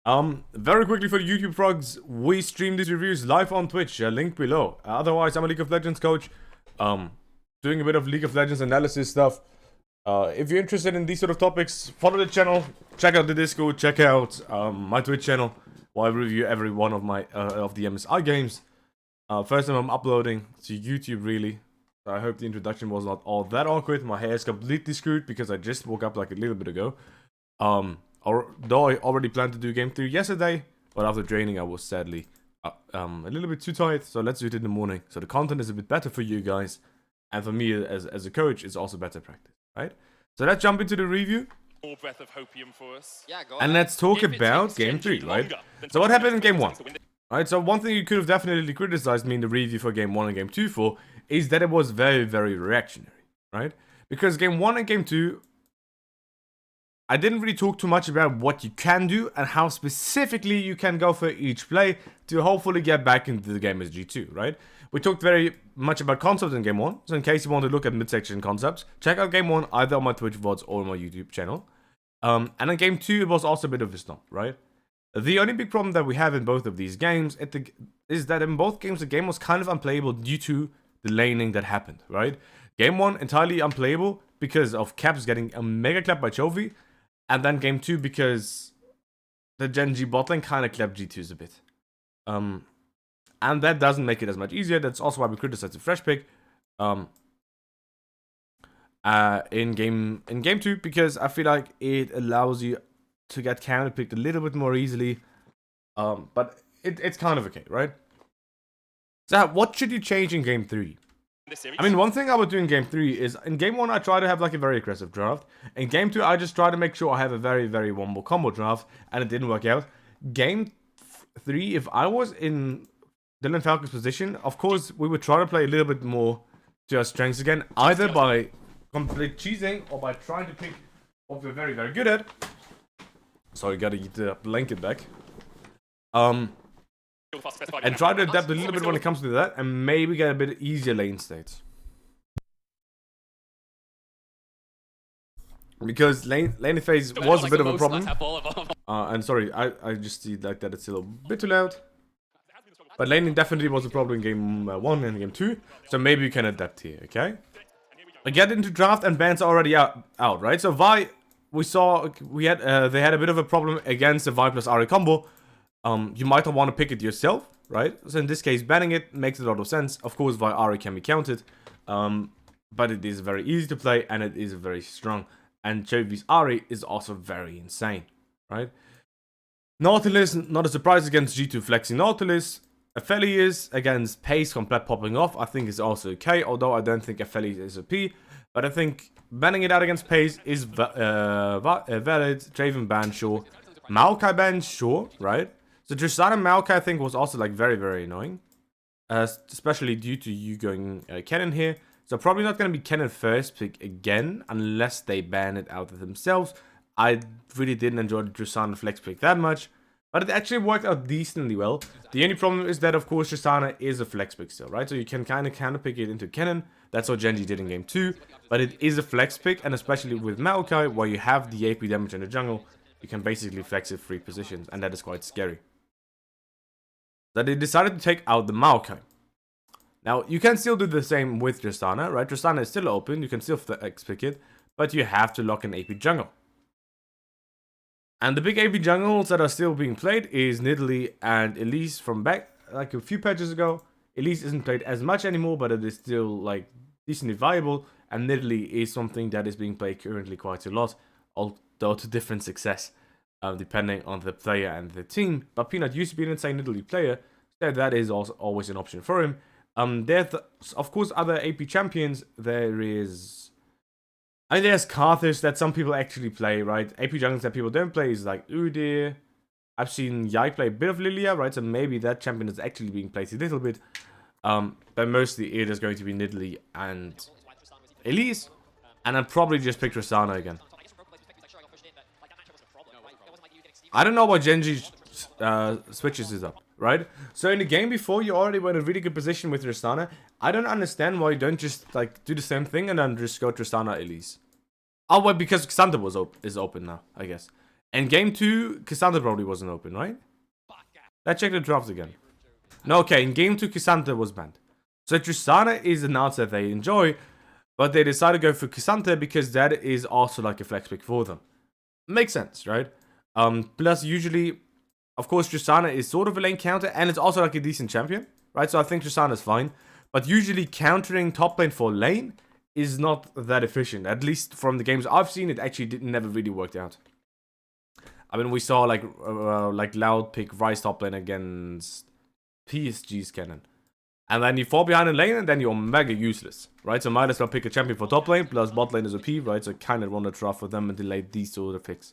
Very quickly for the YouTube frogs, we stream these reviews live on Twitch, link below. Otherwise, I'm a League of Legends coach, doing a bit of League of Legends analysis stuff. If you're interested in these sort of topics, follow the channel, check out the Discord, check out my Twitch channel, where I review every one of my of the MSI games. First time I'm uploading to YouTube, really. I hope the introduction was not all that awkward. My hair is completely screwed because I just woke up like a little bit ago. Though I already planned to do game 3 yesterday, but after training I was sadly a little bit too tired, so let's do it in the morning. So the content is a bit better for you guys, and for me as a coach, it's also better practice, right? So let's jump into the review. More breath of hopium for us. Yeah, go and ahead. let's talk about game 3, right? So what happened in game 1? Right, so one thing you could have definitely criticized me in the review for game 1 and game 2 for is that it was very, very reactionary, right? Because game 1 and game 2, I didn't really talk too much about what you can do and how specifically you can go for each play to hopefully get back into the game as G2, right? We talked very much about concepts in game 1, so in case you want to look at midsection concepts, check out game 1 either on my Twitch VODs or on my YouTube channel. And in game 2, it was also a bit of a stomp, right? The only big problem that we have in both of these games is that in both games the game was kind of unplayable due to the laning that happened, right? Game 1 entirely unplayable because of Caps getting a mega clap by Chovy, and then game 2 because the GENG bot lane kind of clapped G2s a bit. And that doesn't make it as much easier. That's also why we criticized the fresh pick in game 2, because I feel like it allows you to get counter picked a little bit more easily. But it's kind of okay, right? So what should you change in game 3? I mean, one thing I would do in game 3 is, in game 1 I try to have like a very aggressive draft. In game 2 I just try to make sure I have a very, very wombo combo draft, and it didn't work out. Game 3, if I was in Dylan Falcon's position, of course we would try to play a little bit more to our strengths again, either by complete cheesing or by trying to pick what we're very, very good at. Sorry, gotta get the blanket back. And try to adapt a little bit when it comes to that, and maybe get a bit easier lane states. Because lane phase was a bit of a problem. And sorry, I just see like that it's still a bit too loud. But laning definitely was a problem in game 1 and game 2, so maybe you can adapt here, okay? I get into draft and bans are already out, right? So Vi, they had a bit of a problem against the Vi plus Ari combo. You might not want to pick it yourself, right? So in this case, banning it makes a lot of sense. Of course, Vi Ari can be counted, but it is very easy to play and it is very strong. And Chovy's Ari is also very insane, right? Nautilus, not a surprise against G2 flexing Nautilus. Aphelios against Peyz complete popping off, I think is also okay, although I don't think Aphelios is OP. But I think banning it out against Peyz is valid. Draven ban, sure. Maokai ban, sure, right? So Tristana Maokai, I think, was also like very, very annoying. Especially due to you going Kennen here. So probably not going to be Kennen first pick again, unless they ban it out of themselves. I really didn't enjoy the Tristana flex pick that much, but it actually worked out decently well. The only problem is that, of course, Tristana is a flex pick still, right? So you can kind of counter pick it into Kennen. That's what GENG did in game 2, but it is a flex pick, and especially with Maokai, where you have the AP damage in the jungle, you can basically flex it 3 positions, and that is quite scary. So they decided to take out the Maokai. Now, you can still do the same with Tristana, right? Tristana is still open, you can still flex pick it, but you have to lock an AP jungle. And the big AP jungles that are still being played is Nidalee and Elise from back, like a few patches ago. Elise isn't played as much anymore, but it is still, like, decently viable. And Nidalee is something that is being played currently quite a lot, although to different success, depending on the player and the team. But Peanut used to be an insane Nidalee player, so that is also always an option for him. There's, of course, other AP champions. There's Karthus that some people actually play, right? AP jungles that people don't play is like Udyr. I've seen Yike play a bit of Lilia, right? So maybe that champion is actually being played a little bit. But mostly it is going to be Nidalee and Elise. And I'll probably just pick Tristana again. I don't know why GENG switches this up, right? So in the game before, you already were in a really good position with Tristana. I don't understand why you don't just like do the same thing and then just go Tristana Elise. Oh, well, because Xander is open now, I guess. In game 2, Cassandra probably wasn't open, right? Let's check the draft again. No, okay, in game 2, Cassandra was banned. So Tristana is an art that they enjoy, but they decided to go for Cassandra because that is also like a flex pick for them. Makes sense, right? Plus, usually, of course, Tristana is sort of a lane counter, and it's also like a decent champion, right? So I think Tristana is fine. But usually countering top lane for lane is not that efficient. At least from the games I've seen, it actually never really worked out. I mean, we saw like Loud pick Ryze top lane against PSG's Cannon. And then you fall behind in lane, and then you're mega useless, right? So might as well pick a champion for top lane, plus bot lane is OP, right? So kind of want to draft for them and delay these sort of picks.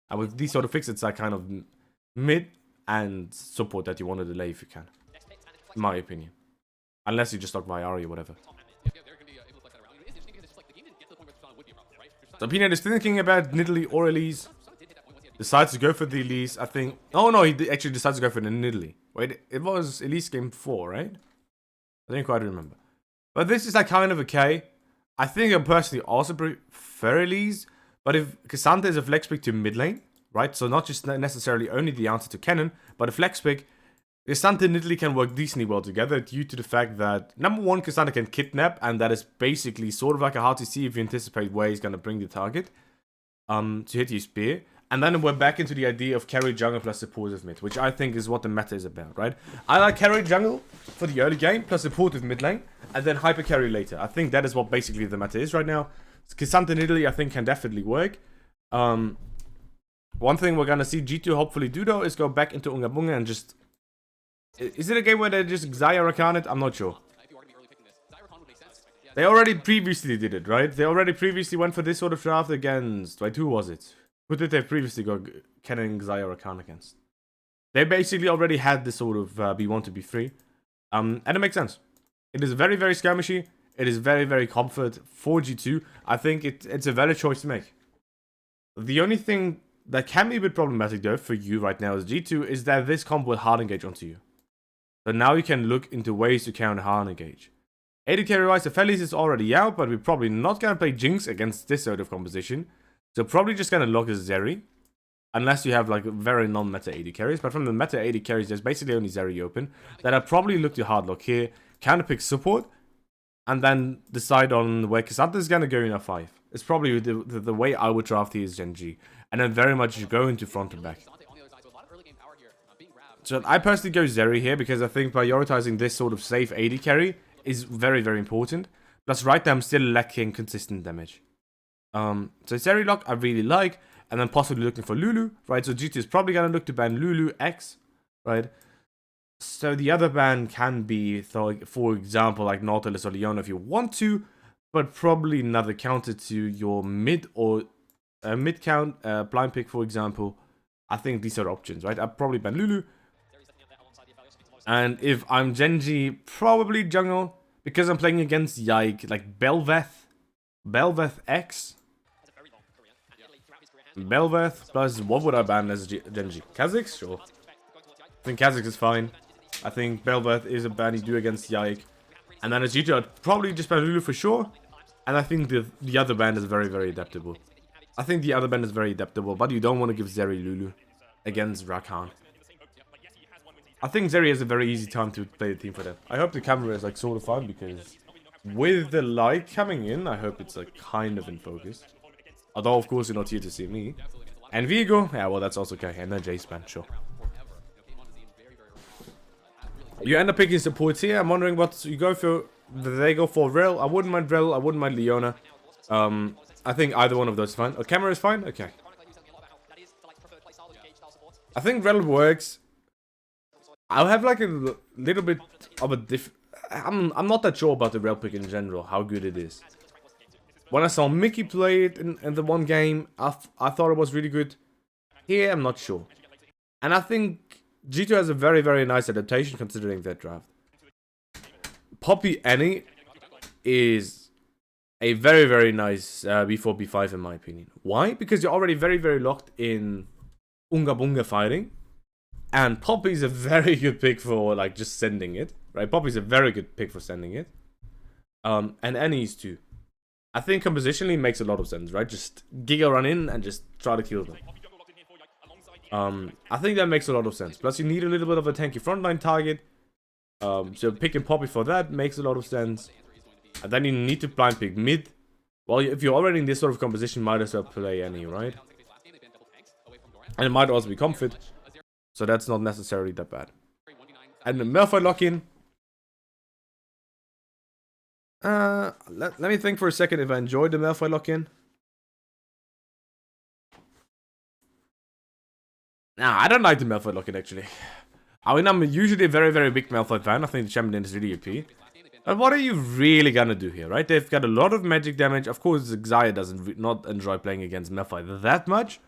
And with these sort of picks, it's like kind of mid and support that you want to delay if you can. In my opinion. Unless you just talk by Ari or whatever. So Peanut is thinking about Nidalee or Elise. Decides to go for the Elise, I think. Oh no, he actually decides to go for the Nidalee. Wait, it was Elise game 4, right? I didn't quite remember. But this is like kind of okay. I think I personally also prefer Elise. But if Cassandra is a flex pick to mid lane, right? So not just necessarily only the answer to Cannon, but a flex pick. Cassandra and Nidalee can work decently well together due to the fact that, number one, Cassandra can kidnap, and that is basically sort of like a hard to see if you anticipate where he's going to bring the target to hit your spear. And then we're back into the idea of carry jungle plus supportive mid, which I think is what the meta is about, right? I like carry jungle for the early game plus supportive mid lane, and then hyper carry later. I think that is what basically the meta is right now. Cassandra and Nidalee, I think, can definitely work. One thing we're going to see G2 hopefully do, though, is go back into Unga Bunga and just... Is it a game where they just Xayah Rakan it? I'm not sure. They already previously did it, right? They already previously went for this sort of draft against... Wait, who was it? Who did they previously go Cannon and Xayah Rakan against? They basically already had this sort of B1 to B3. And it makes sense. It is very, very skirmishy. It is very, very comfort for G2. I think it's a valid choice to make. The only thing that can be a bit problematic, though, for you right now as G2 is that this comp will hard engage onto you. So now you can look into ways to counter hard engage. AD carry-wise, the Fellies is already out, but we're probably not going to play Jinx against this sort of composition. So probably just going to lock a Zeri. Unless you have like very non-meta AD carries. But from the meta AD carries, there's basically only Zeri open. That I probably look to hard lock here. Counter pick support. And then decide on where Cassandra is going to go in R5. It's probably the way I would draft here is GENG. And then very much go into front and back. So I personally go Zeri here because I think prioritizing this sort of safe AD carry is very, very important. Plus right now I'm still lacking consistent damage. So Zeri lock I really like. And then possibly looking for Lulu, right? So GT is probably going to look to ban Lulu X, right? So the other ban can be, for example, like Nautilus or Leona if you want to. But probably another counter to your mid or mid count blind pick, for example. I think these are options, right? I'll probably ban Lulu. And if I'm GENG, probably jungle. Because I'm playing against Yike, like Bel'Veth X. Bel'Veth plus what would I ban as GENG? Kha'Zix? Sure. I think Kha'Zix is fine. I think Bel'Veth is a ban you do against Yike. And then as G2, I'd probably just ban Lulu for sure. And I think the other ban is very, very adaptable. I think the other ban is very adaptable, but you don't want to give Zeri Lulu against Rakan. I think Zeri has a very easy time to play the team for that. I hope the camera is like sort of fine because with the light coming in, I hope it's like kind of in focus. Although of course you're not here to see me. And Vigo, yeah, well that's also okay. And then Jace ban, sure. You end up picking supports here. I'm wondering what you go for. Do they go for Rel? I wouldn't mind Rel. I wouldn't mind Leona. I think either one of those is fine. Oh, camera is fine? Okay. I think Rel works. I'll have like a little bit of a I'm not that sure about the Rel pick in general, how good it is. When I saw Mickey play it in the one game, I thought it was really good. Here, I'm not sure. And I think G2 has a very, very nice adaptation considering that draft. Poppy Annie is a very, very nice B4, B5 in my opinion. Why? Because you're already very, very locked in Unga Bunga fighting. And Poppy's a very good pick for like just sending it. Right? Poppy's a very good pick for sending it. And Annie's too. I think compositionally makes a lot of sense, right? Just Giga run in and just try to kill them. I think that makes a lot of sense. Plus, you need a little bit of a tanky frontline target. So picking Poppy for that makes a lot of sense. And then you need to blind pick mid. Well, if you're already in this sort of composition, might as well play any, right? And it might also be comfort. So that's not necessarily that bad. And the Malphite lock-in. Let me think for a second if I enjoyed the Malphite lock-in. Nah, I don't like the Malphite lock-in actually. I mean, I'm usually a very, very big Malphite fan. I think the champion is really OP. But what are you really gonna do here, right? They've got a lot of magic damage. Of course, Xayah doesn't not enjoy playing against Malphite that much.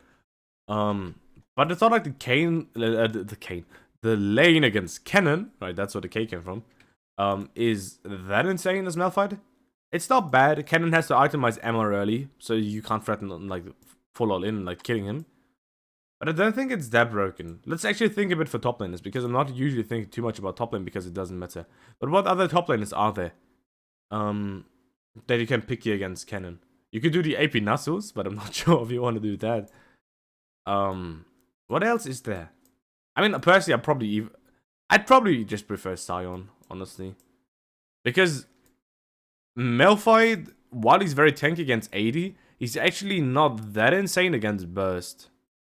But it's not like the lane against Kennen, right? That's where the K came from. Is that insane as Malphite? It's not bad. Kennen has to itemize ammo early, so you can't threaten like full all in, like killing him. But I don't think it's that broken. Let's actually think a bit for top laners, because I'm not usually thinking too much about top lane because it doesn't matter. But what other top laners are there? That you can pick here against Kennen. You could do the AP Nasus, but I'm not sure if you want to do that. What else is there? I mean, personally, I'd probably just prefer Sion, honestly. Because Malphite, while he's very tanky against AD, he's actually not that insane against Burst.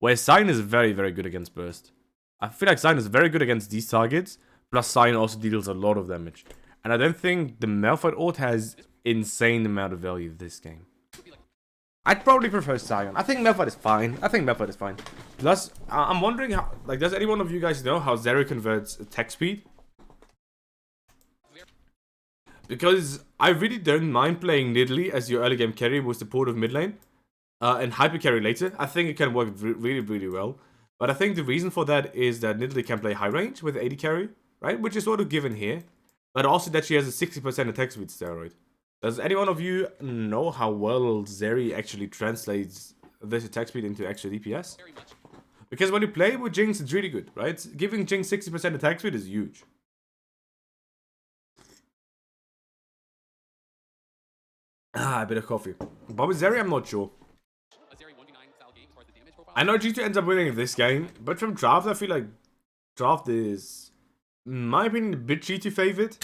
Where Sion is very, very good against Burst. I feel like Sion is very good against these targets. Plus Sion also deals a lot of damage. And I don't think the Malphite ult has insane amount of value this game. I'd probably prefer Sion. I think Malphite is fine. Plus, I'm wondering how, like, does any one of you guys know how Zeri converts attack speed? Because I really don't mind playing Nidalee as your early game carry with supportive mid lane. And hyper carry later. I think it can work really, really well. But I think the reason for that is that Nidalee can play high range with AD carry, right? Which is sort of given here. But also that she has a 60% attack speed steroid. Does any one of you know how well Zeri actually translates this attack speed into actual DPS? Because when you play with Jinx, it's really good, right? Giving Jinx 60% attack speed is huge. A bit of coffee. But with Zeri, I'm not sure. I know G2 ends up winning this game, but from draft, I feel like draft is, in my opinion, a bit G2 favored.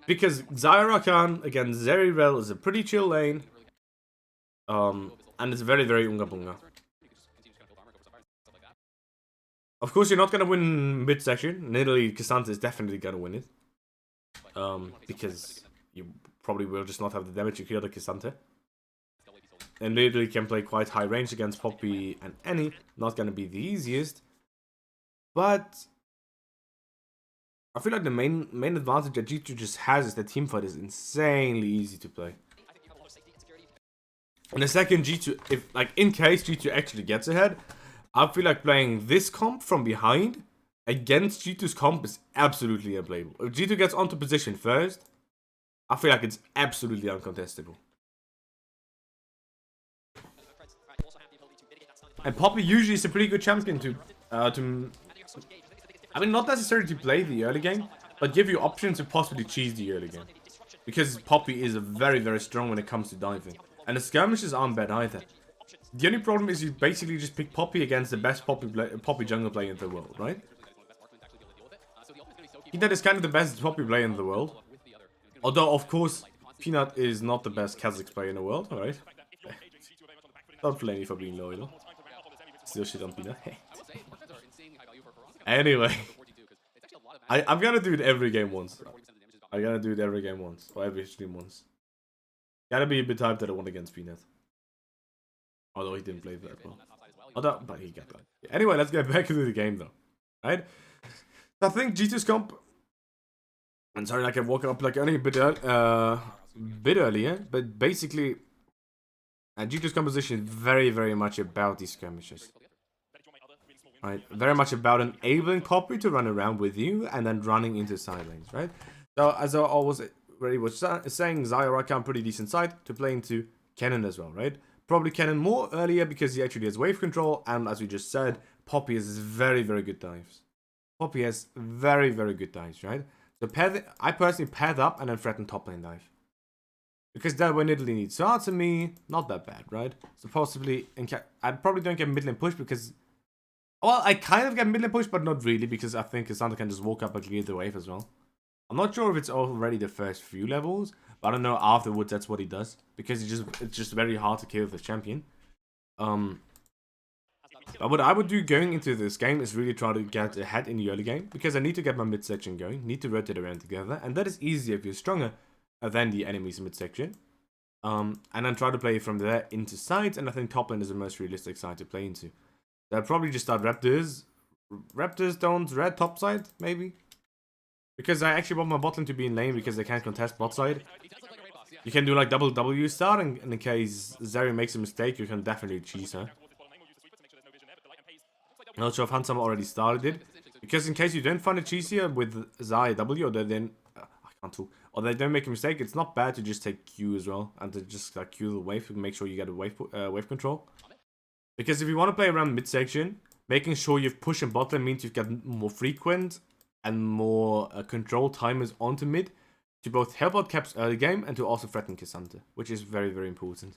Because Xayah Khan against Zeri is a pretty chill lane. And it's very, very unga bunga. Of course, you're not gonna win mid section. Nidalee Cassandra is definitely gonna win it. Because you probably will just not have the damage to kill the Cassandra. And Nidalee can play quite high range against Poppy and Annie. Not gonna be the easiest. But I feel like the main advantage that G2 just has is that teamfight is insanely easy to play. And the second G2, if like in case G2 actually gets ahead, I feel like playing this comp from behind against G2's comp is absolutely unplayable. If G2 gets onto position first, I feel like it's absolutely uncontestable. And Poppy usually is a pretty good champion to I mean, not necessarily to play the early game, but give you options to possibly cheese the early game. Because Poppy is very, very strong when it comes to diving. And the skirmishes aren't bad either. The only problem is you basically just pick Poppy against the best Poppy jungle player in the world, right? Peanut is kind of the best Poppy player in the world. Although, of course, Peanut is not the best Kha'Zix player in the world, alright? Don't blame me for being loyal. Still shit on Peanut. Anyway, I'm gonna do it every game once. Or every stream once. Gotta be a bit hyped that I won against Peanut. Although he didn't play that well. But he got that. Anyway, let's get back into the game though. Right? I think G2's comp. I'm sorry, like I woke up like only a bit earlier, but basically, G2's composition is very, very much about these skirmishes. Right, very much about enabling Poppy to run around with you and then running into side lanes, right? So as I always already was saying, Xayah Khan pretty decent side to play into Kennen as well, right? Probably Kennen more earlier because he actually has wave control, and as we just said, Poppy has very, very good dives. Poppy has very, very good dives, right? So I personally paired up and then threaten top lane dive. Because that when Italy needs to answer me, not that bad, right? So possibly, I probably don't get mid lane push because, well, I kind of get mid lane push, but not really because I think Cassandra can just walk up and clear the wave as well. I'm not sure if it's already the first few levels, but I don't know afterwards that's what he does because it's just very hard to kill the champion. But what I would do going into this game is really try to get ahead in the early game because I need to get my mid section going, need to rotate around together, and that is easier if you're stronger than the enemy's mid section. And then try to play from there into sides, and I think top lane is the most realistic side to play into. So I'll probably just start Raptors, Stones, red top side, maybe. Because I actually want my bot lane to be in lane because they can't contest bot side. You can do like double W start, and in case Zeri makes a mistake, you can definitely cheese her. I'm not sure if Hansam already started it. Because in case you don't find a cheese here with Zai W, or then I can't talk, or they don't make a mistake, it's not bad to just take Q as well and to just like Q the wave to make sure you get a wave control. Because if you want to play around midsection, making sure you've push and bot lane means you've got more frequent and more control timers onto mid to both help out Caps early game and to also threaten Cassandra, which is very, very important.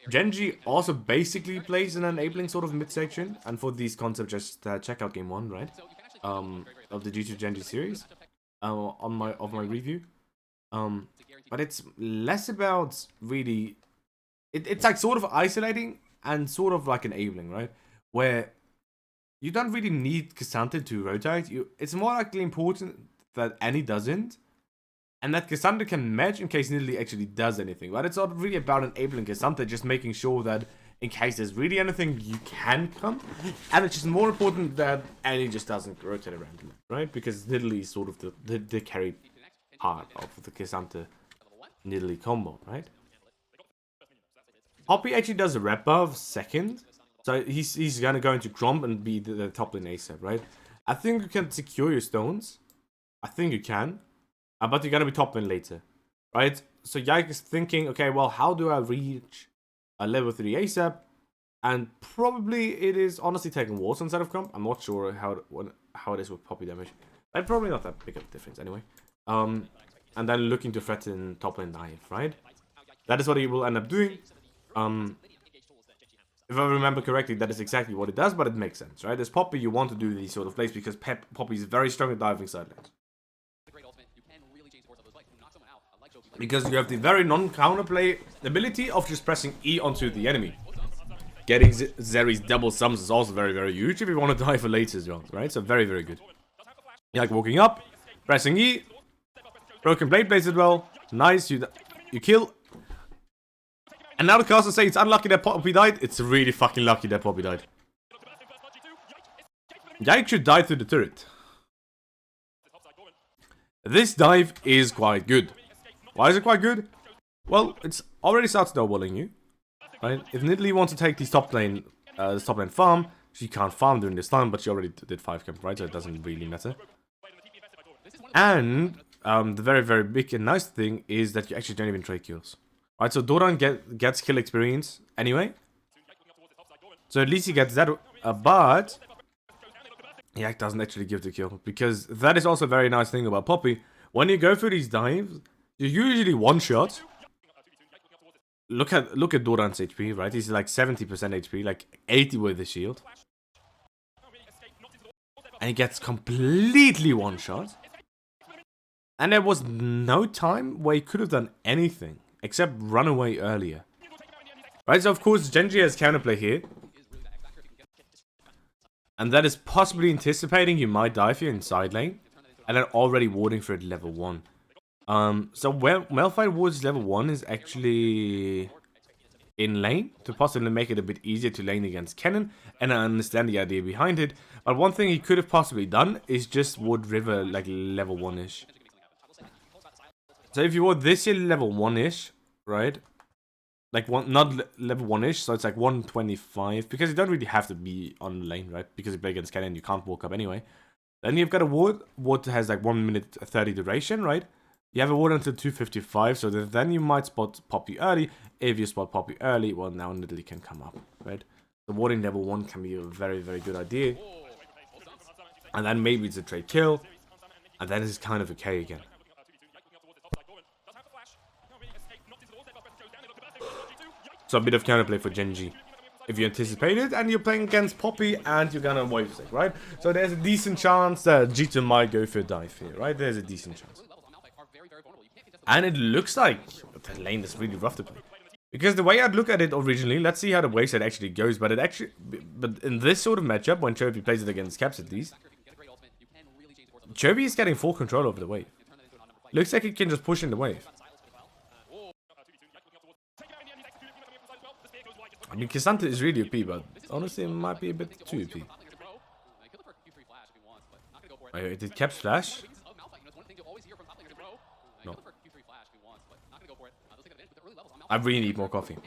GENG also basically plays an enabling sort of midsection, and for these concepts, just check out game 1, right? Of the G2 GENG series of my review. But it's less about really. It's like sort of isolating and sort of like enabling, right? Where you don't really need Cassandra to rotate. It's more likely important that Annie doesn't, and that Cassandra can match in case Nidalee actually does anything. But it's not really about enabling Cassandra, just making sure that in case there's really anything, you can come. And it's just more important that Annie just doesn't rotate around him, right? Because Nidalee is sort of the carry part of the Cassandra Nidalee combo, right? Poppy actually does a rep buff second. So he's gonna go into Gromp and be the top lane ASAP, right? I think you can secure your stones. I think you can. But you're gonna be top lane later, right? So Yike is thinking, okay, well, how do I reach a level 3 ASAP? And probably it is honestly taking walls instead of Gromp. I'm not sure how it is with Poppy damage. But probably not that big of a difference anyway. And then looking to threaten top lane dive, right? That is what he will end up doing. If I remember correctly, that is exactly what it does, but it makes sense, right? As Poppy, you want to do these sort of plays because Poppy is very strong at diving side lanes. Because you have the very non-counterplay ability of just pressing E onto the enemy. Getting Zeri's double sums is also very, very huge if you want to dive for later as well, right? So very, very good. Like walking up, pressing E, BrokenBlade plays it well. Nice, you kill. And now the caster say it's unlucky that Poppy died. It's really fucking lucky that Poppy died. Yike should die through the turret. This dive is quite good. Why is it quite good? Well, it's already started snowballing you, right? If Nidalee wants to take this top lane farm, she can't farm during this time, but she already did 5 camp, right? So it doesn't really matter. And the very, very big and nice thing is that you actually don't even trade kills. Right, so Doran gets kill experience anyway. So at least he gets that, but Yike doesn't actually give the kill. Because that is also a very nice thing about Poppy. When you go through these dives, you usually one-shot. Look at Doran's HP, right? He's like 70% HP, like 80 with the shield. And he gets completely one-shot. And there was no time where he could have done anything. Except run away earlier. Right, so of course GENG has counterplay here. And that is possibly anticipating you might dive here in side lane. And then already warding for it level 1. So where Malphite wards level 1 is actually in lane. To possibly make it a bit easier to lane against Cannon. And I understand the idea behind it. But one thing he could have possibly done is just ward River like level 1-ish. So if you were this year level 1-ish, right? Like not level 1-ish, so it's like 125. Because you don't really have to be on lane, right? Because you play against Cannon, you can't walk up anyway. Then you've got a ward. Ward has like 1 minute 30 duration, right? You have a ward until 255, so then you might spot Poppy early. If you spot Poppy early, well now Nidalee can come up, right? The warding level 1 can be a very, very good idea. And then maybe it's a trade kill. And then it's kind of okay again. So a bit of counterplay for GENG. If you anticipate it, and you're playing against Poppy, and you're gonna wave stick, right? So there's a decent chance that G2 might go for a dive here, right? There's a decent chance. And it looks like the lane is really rough to play. Because the way I'd look at it originally, let's see how the wave set actually goes. But in this sort of matchup, when Chovy plays it against Caps at least, Chovy is getting full control over the wave. Looks like he can just push in the wave. I mean, K'Sante is really OP, but honestly, it might be a bit too OP. Wait, did Caps flash? No. I really need more coffee.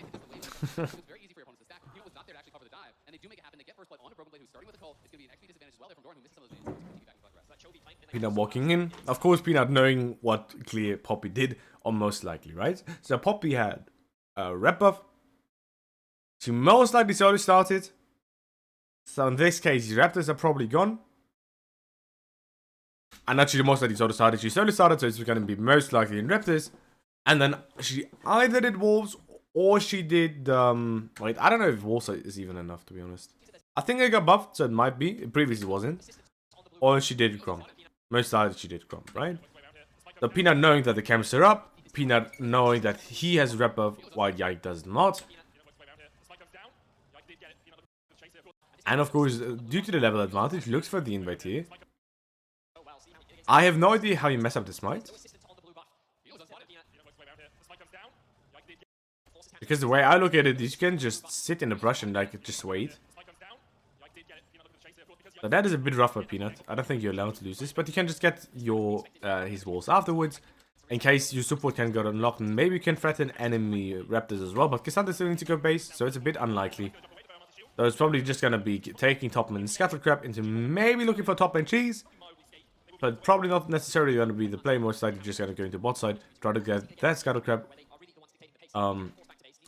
Peanut walking in. Of course, Peanut knowing what clear Poppy did, or most likely, right? So Poppy had a rep buff. She most likely solo started. So in this case, his Raptors are probably gone. And actually, most likely solo started. She solo started, so it's going to be most likely in Raptors. And then she either did Wolves or she did... wait, I don't know if Wolves is even enough, to be honest. I think I got buffed, so it might be. It previously wasn't. Or she did Grom. Most likely she did Grom, right? So Peanut knowing that the camps are up. Peanut knowing that he has rep buff while Yike does not. And of course, due to the level advantage, looks for the invade here. I have no idea how you mess up the smite. Because the way I look at it, you can just sit in the brush and like just wait. So that is a bit rough for Peanut. I don't think you're allowed to lose this, but you can just get your his walls afterwards. In case your support can go unlocked, and maybe you can threaten enemy Raptors as well. But K'Sante still needs to go base, so it's a bit unlikely. So it's probably just going to be taking top lane Scuttlecrab into maybe looking for top lane cheese. But probably not necessarily going to be the play. Most likely just going to go into bot side. Try to get that Scuttlecrab.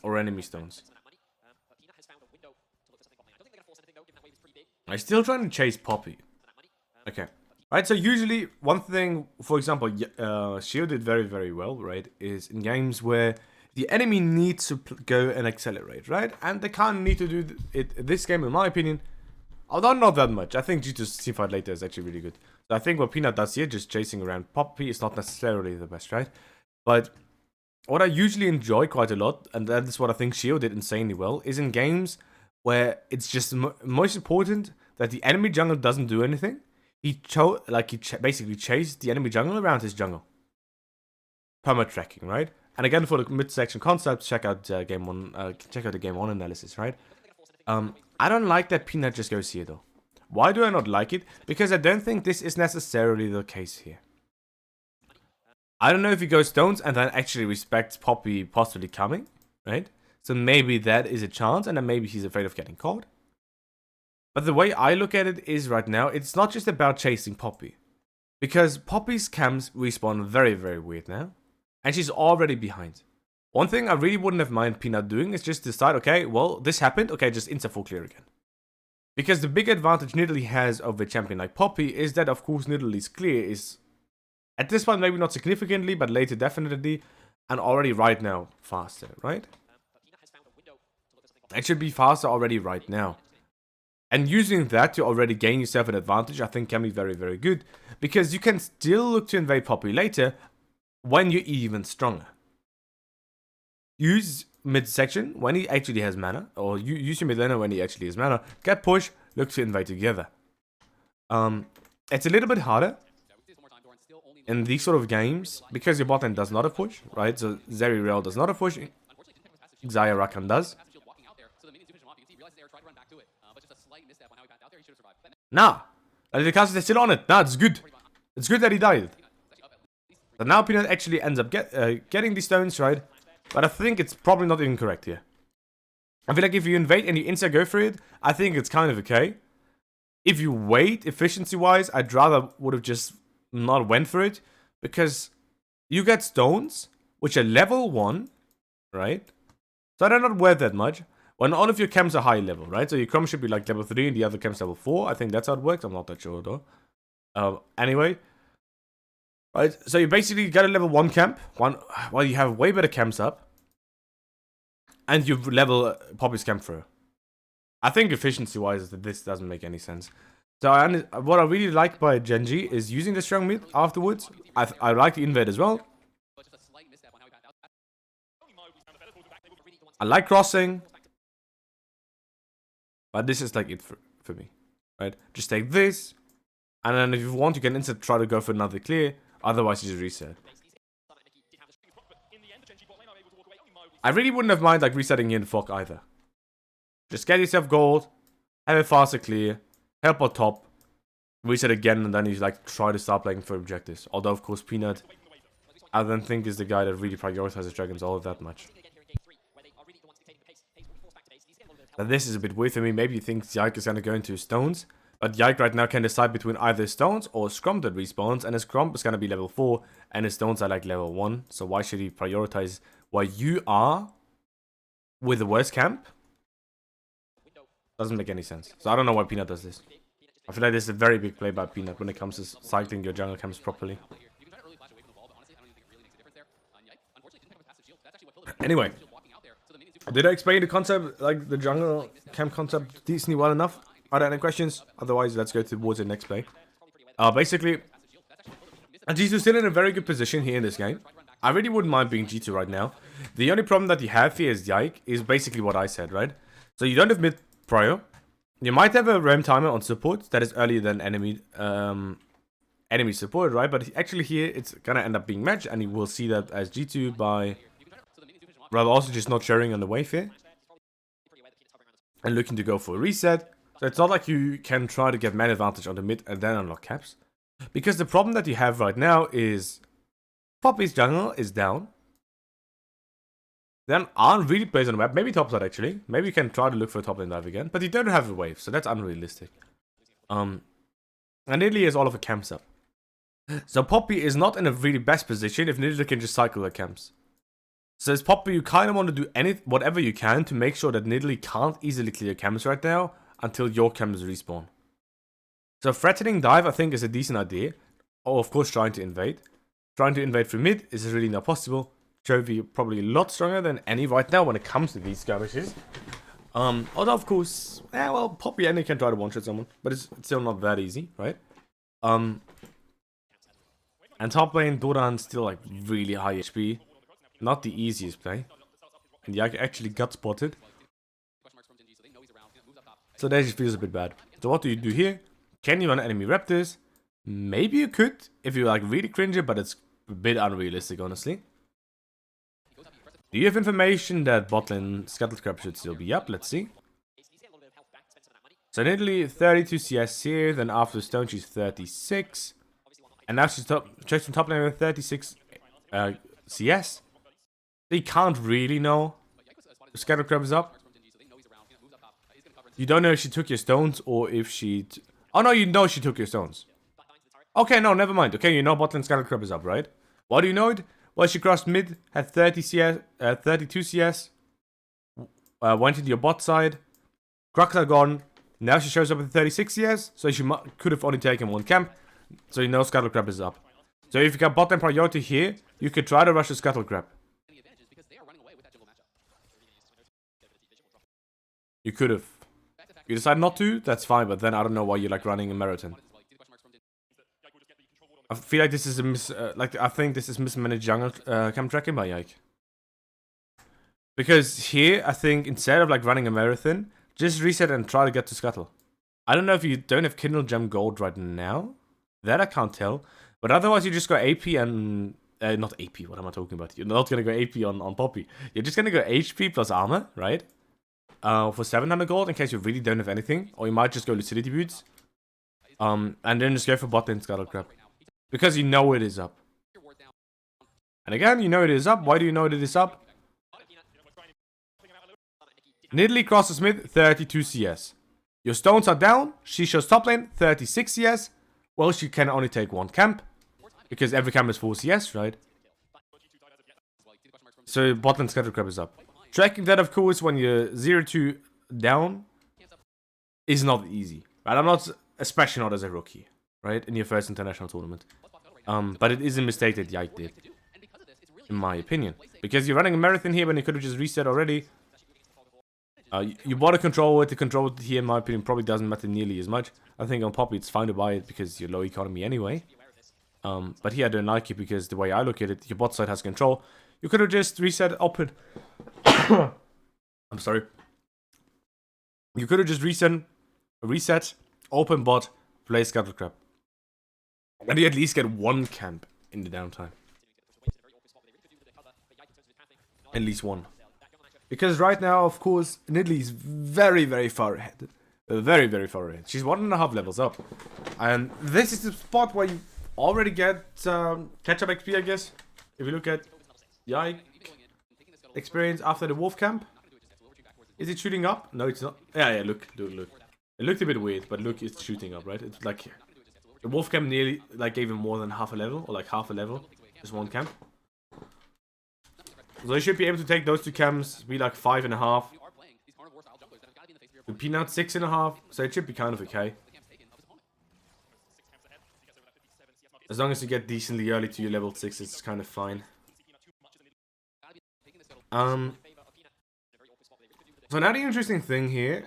Or enemy stones. I'm still trying to chase Poppy. Okay. Right, so usually one thing, for example, Shield did very, very well, right? Is in games where the enemy needs to go and accelerate, right? And they can't need to do it this game, in my opinion. Although not that much. I think G2's teamfight later is actually really good. So I think what Peanut does here, just chasing around Poppy, is not necessarily the best, right? But what I usually enjoy quite a lot, and that is what I think Shield did insanely well, is in games where it's just most important that the enemy jungle doesn't do anything. He basically chased the enemy jungle around his jungle. Perma-tracking, right? And again, for the mid-section concept, check out game one. Check out the game one analysis, right? I don't like that Peanut just goes here though. Why do I not like it? Because I don't think this is necessarily the case here. I don't know if he goes stones and then actually respects Poppy possibly coming, right? So maybe that is a chance, and then maybe he's afraid of getting caught. But the way I look at it is right now, it's not just about chasing Poppy. Because Poppy's camps respawn very, very weird now. And she's already behind. One thing I really wouldn't have mind Peanut doing is just decide, okay, well, this happened, okay, just insta full clear again. Because the big advantage Nidalee has over a champion like Poppy is that, of course, Nidalee's clear is, at this point, maybe not significantly, but later definitely, and already right now, faster, right? It should be faster already right now. And using that to already gain yourself an advantage, I think can be very, very good. Because you can still look to invade Poppy later, when you're even stronger. Use midsection when he actually has mana, or use your mid laner when he actually has mana. Get push, look to invade together. It's a little bit harder in these sort of games because your bot lane does not have push, right? So Zeri does not have push. Xayah Rakan does. Nah, the cast is still on it. Nah, it's good. It's good that he died. But now Peanut actually ends up getting these stones, right? But I think it's probably not even correct here. I feel like if you invade and you insta go for it, I think it's kind of okay. If you wait, efficiency-wise, I'd rather would have just not went for it. Because you get stones, which are level 1, right? So they're not worth that much. When all of your camps are high level, right? So your camp should be like level 3 and the other camps level 4. I think that's how it works. I'm not that sure though. Anyway. Right, so you basically got a level 1 camp, while you have way better camps up. and you level Poppy's camp through. I think efficiency-wise, this doesn't make any sense. So what I really like by GENG is using the strong mid afterwards. I like the invade as well. I like crossing. But this is like it for me, right? Just take this, and then if you want, you can instead try to go for another clear. Otherwise, you just reset. I really wouldn't have mind like resetting here in Fog either. Just get yourself gold, have a faster clear, help on top, reset again, and then you like try to start playing for objectives. Although of course Peanut, I don't think is the guy that really prioritizes dragons all that much. But this is a bit weird for me. Maybe you think Yike is gonna go into stones, but Yike right now can decide between either stones or Scrump that respawns, and his Scrump is gonna be level 4, and his stones are like level 1. So why should he prioritize where you are with the worst camp? Doesn't make any sense. So I don't know why Peanut does this. I feel like this is a very big play by Peanut when it comes to cycling your jungle camps properly. Anyway, did I explain the concept, like the jungle camp concept, decently well enough? Are there any questions? Otherwise, let's go towards the next play. Basically, G2's still in a very good position here in this game. I really wouldn't mind being G2 right now. The only problem that you have here is Yike is basically what I said, right? So you don't have mid prior. You might have a RAM timer on support that is earlier than enemy support, right? But actually here it's gonna end up being matched, and you will see that as G2 by rather also just not sharing on the wave here and looking to go for a reset. So it's not like you can try to get man advantage on the mid and then unlock caps, because the problem that you have right now is Poppy's jungle is down. Then aren't really plays on the map. Maybe top side actually. Maybe you can try to look for a top lane dive again. But you don't have a wave, so that's unrealistic. And Nidalee has all of her camps up. So Poppy is not in a really best position if Nidalee can just cycle her camps. So as Poppy, you kind of want to do whatever you can to make sure that Nidalee can't easily clear camps right now until your camps respawn. So threatening dive I think is a decent idea. Or of course trying to invade. Trying to invade from mid is really not possible. Chovy probably a lot stronger than any right now when it comes to these skirmishes. Although of course, well, Poppy and can try to one-shot someone, but it's still not that easy, right? And top lane, Doran still like really high HP. Not the easiest play. And Yike actually got spotted. So that just feels a bit bad. So what do you do here? Can you run enemy raptors? Maybe you could, if you like really cringe it, but it's a bit unrealistic, honestly. Do you have information that bot lane Scuttlecrab should still be up? Let's see. So Nidalee 32 CS here, then after stone she's 36. And now she's chasing top lane with 36 CS. So you can't really know if Scuttlecrab is up. You don't know if she took your stones or if she... Oh no, you know she took your stones. Okay, no, never mind. Okay, you know bot lane Scuttlecrab is up, right? Why do you know it? Well, she crossed mid, had 30 CS, 32 CS, went into your bot side, Crocs are gone, now she shows up with 36 CS, so she could have only taken one camp, so you know Scuttlecrab is up. So if you got bot lane priority here, you could try to rush the Scuttlecrab. You could have. You decide not to, that's fine, but then I don't know why you like running a marathon. I feel like this is I think this is mismanaged jungle camp tracking by Yike. Because here, I think instead of like running a marathon, just reset and try to get to Scuttle. I don't know if you don't have Kindle Gem Gold right now. That I can't tell. But otherwise you just go AP and... not AP, what am I talking about? You're not going to go AP on Poppy. You're just going to go HP plus armor, right? For 700 gold in case you really don't have anything. Or you might just go Lucidity Boots. And then just go for bot lane Scuttlecrab. Because you know it is up. And again, you know it is up. Why do you know it is up? Nidalee crosses mid, 32 CS. Your stones are down. She shows top lane, 36 CS. Well, she can only take one camp. Because every camp is 4 CS, right? So bot lane Scuttlecrab is up. Tracking that, of course, when you're 0-2 down is not easy. Right? I'm not, especially not as a rookie. Right, in your first international tournament. But it is a mistake that Yike did, in my opinion. Because you're running a marathon here when you could have just reset already. You want to control it. The control here, in my opinion, probably doesn't matter nearly as much. I think on Poppy it's fine to buy it because you're low economy anyway. But here I don't like it because the way I look at it, your bot side has control. You could have just reset open. I'm sorry. You could have just reset, open bot, play Scuttle Crab. And you at least get one camp in the downtime. At least one. Because right now, of course, Nidalee is very, very far ahead. Very, very far ahead. She's 1.5 levels up. And this is the spot where you already get catch-up XP, I guess. If you look at Yike experience after the wolf camp. Is it shooting up? No, it's not. Yeah, look, dude, look. It looked a bit weird, but look, it's shooting up, right? It's like the wolf camp nearly like gave him more than half a level, or like half a level. Just one camp. So you should be able to take those two camps, be like 5.5. The Peanut 6.5, so it should be kind of okay. As long as you get decently early to your level 6, it's kind of fine. So now the interesting thing here,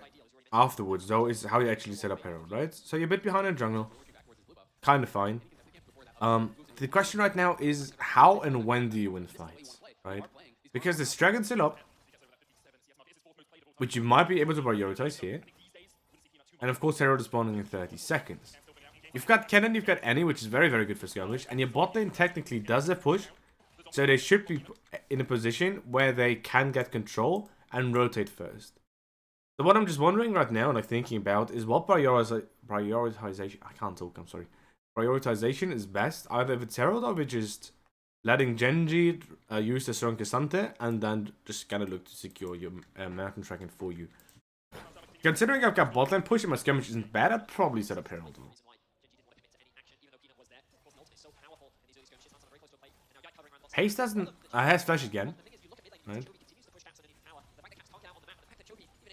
afterwards though, is how you actually set up Herald, right? So you're a bit behind in jungle. Kind of fine. The question right now is how and when do you win fights, right? Because there's Dragon still up, which you might be able to prioritize here. And of course Herald is spawning in 30 seconds. You've got Cannon, you've got Annie, which is very, very good for skirmish. And your bot lane technically does a push. So they should be in a position where they can get control and rotate first. So what I'm just wondering right now, like thinking about, is what prioritization, I can't talk, I'm sorry. Prioritization is best, either if it's Herald or if it's just letting GENG use the strong Cassante and then just kind of look to secure your mountain tracking for you. Considering I've got bot lane push and my skirmish isn't bad, I'd probably set up Herald. Peyz doesn't... has flash again. Right.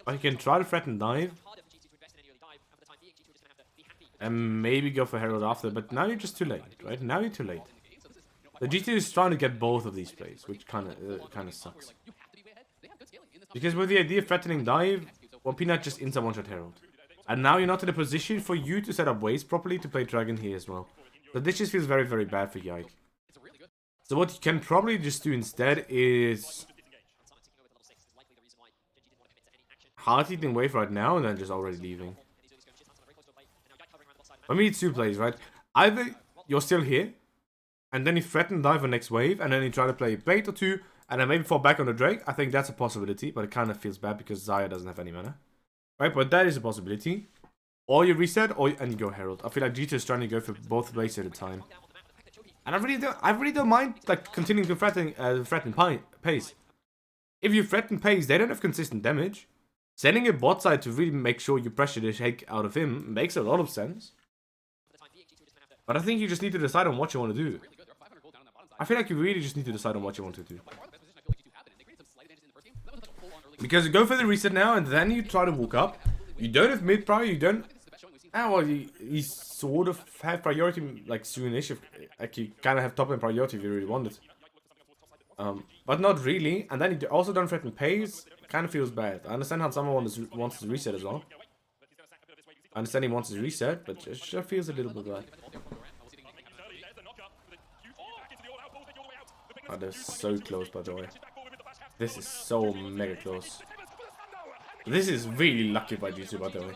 But you can try to threaten dive. And maybe go for Herald after, but now you're just too late, right? Now you're too late. The G2 is trying to get both of these plays, which kind of sucks. Because with the idea of threatening dive, well, Peanut just instant one-shot Herald. And now you're not in a position for you to set up waves properly to play Dragon here as well. So this just feels very, very bad for Yike. So what you can probably just do instead is hard hitting wave right now and then just already leaving. For me, it's two plays, right? Either you're still here, and then you threaten dive on next wave, and then you try to play a bait or two, and then maybe fall back on the Drake. I think that's a possibility, but it kind of feels bad because Xayah doesn't have any mana. Right, but that is a possibility. Or you reset, and you go Herald. I feel like G2 is trying to go for both plays at a time. And I really don't mind like continuing to threaten Peyz. If you threaten Peyz, they don't have consistent damage. Sending a bot side to really make sure you pressure the heck out of him makes a lot of sense. But I think you just need to decide on what you want to do. I feel like you really just need to decide on what you want to do. Because you go for the reset now, and then you try to walk up. You don't have mid prior, you don't... Ah, well, you sort of have priority, like, soonish. Like, you kind of have top end priority if you really want it. But not really. And then you also don't threaten Peyz. Kind of feels bad. I understand how someone wants to reset as well. I understand he wants to reset, but it just feels a little bit bad. Oh, they're so close, by the way. This is so mega close. This is really lucky by G2, by the way.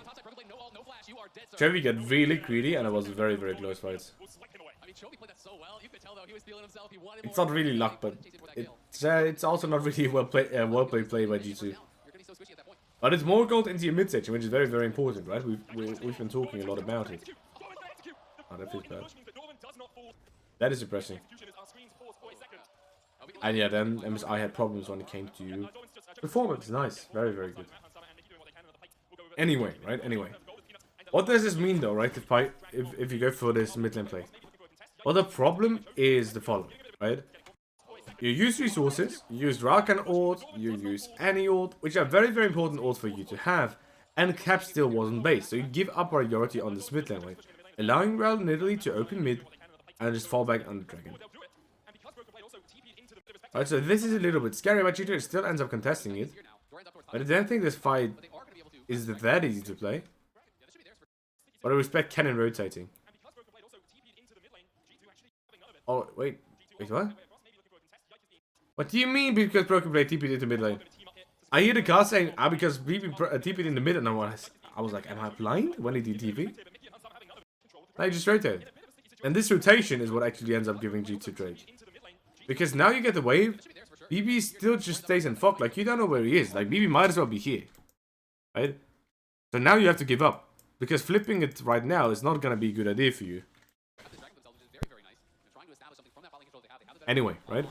Chovy got really greedy, and it was a very, very close fight. It's not really luck, but it's also not really well played play by G2. But it's more gold into your mid section, which is very, very important, right? We've been talking a lot about it. Oh, that feels bad. That is depressing. And yeah, then MSI had problems when it came to performance. Nice, very, very good. Anyway, right? Anyway. What does this mean though, right? If you go for this mid lane play? Well, the problem is the following, right? You use resources, you use Rakan ult, you use Annie ult, which are very, very important ult for you to have, and Cap still wasn't based, so you give up priority on this mid lane wave, allowing Nidalee to open mid and just fall back on the Dragon. Alright, so this is a little bit scary, but G2 still ends up contesting it. But I don't think this fight is that easy to play. But I respect Cannon rotating. Oh, wait. Wait, what? What do you mean because BrokenBlade TP'd into mid lane? I hear the cast saying, because BB TP'd in the mid, and I was like, am I blind when he did TP? I just rotated. And this rotation is what actually ends up giving G2 trade. Because now you get the wave, BB still just stays in fog, like you don't know where he is. Like BB might as well be here. Right? So now you have to give up. Because flipping it right now is not gonna be a good idea for you. Anyway, right?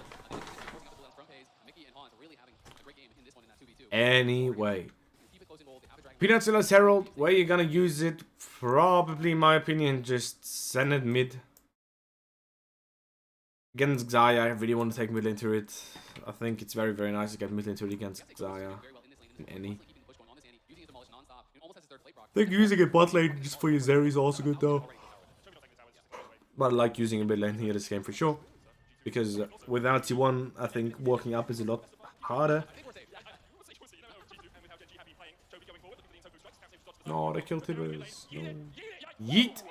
Anyway. Peanutzilla's Herald, where you gonna use it? Probably, in my opinion, just send it mid. Against Xayah, I really want to take mid lane turret. I think it's very, very nice to get mid lane turret against Xayah. In any. I think using a bot lane just for your Zeri is also good though. But I like using a mid lane here this game for sure. Because without T1, I think walking up is a lot harder. No, they killed Tibbers. No. Yeet!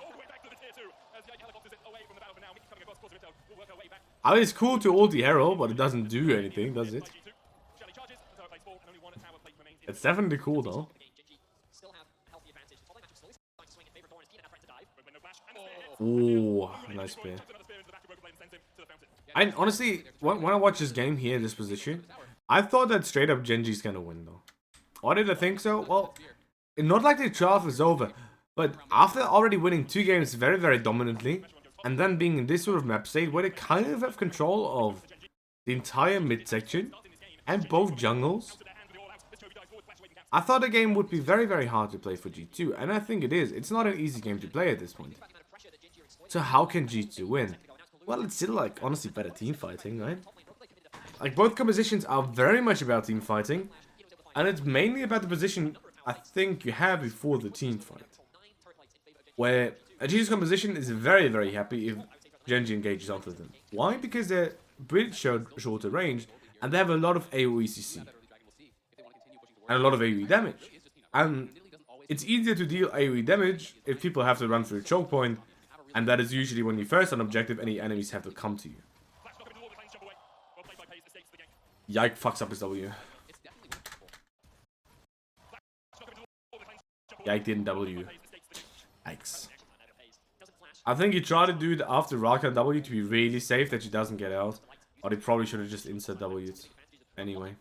I mean, it's cool to ult the Herald, but it doesn't do anything, does it? It's definitely cool though. Ooh, nice play. I honestly, when I watch this game here, this position, I thought that straight up Genji's gonna win though. Why did I think so? Well, not like the 12 is over, but after already winning 2 games very, very dominantly, and then being in this sort of map state where they kind of have control of the entire mid section and both jungles, I thought the game would be very, very hard to play for G2, and I think it is. It's not an easy game to play at this point. So how can G2 win? Well, it's still like honestly better team fighting, right? Like both compositions are very much about team fighting, and it's mainly about the position I think you have before the team fight. Where a G2's composition is very, very happy if Genji engages onto them. Why? Because they're pretty shorter range, and they have a lot of AoE CC. And a lot of AoE damage. And it's easier to deal AoE damage if people have to run through a choke point, and that is usually when you first on objective, any enemies have to come to you. Yike fucks up his W. Yike didn't W. Yikes. I think he tried to do it after Rakan W to be really safe that she doesn't get out. Or he probably should have just insert W'd. Anyway.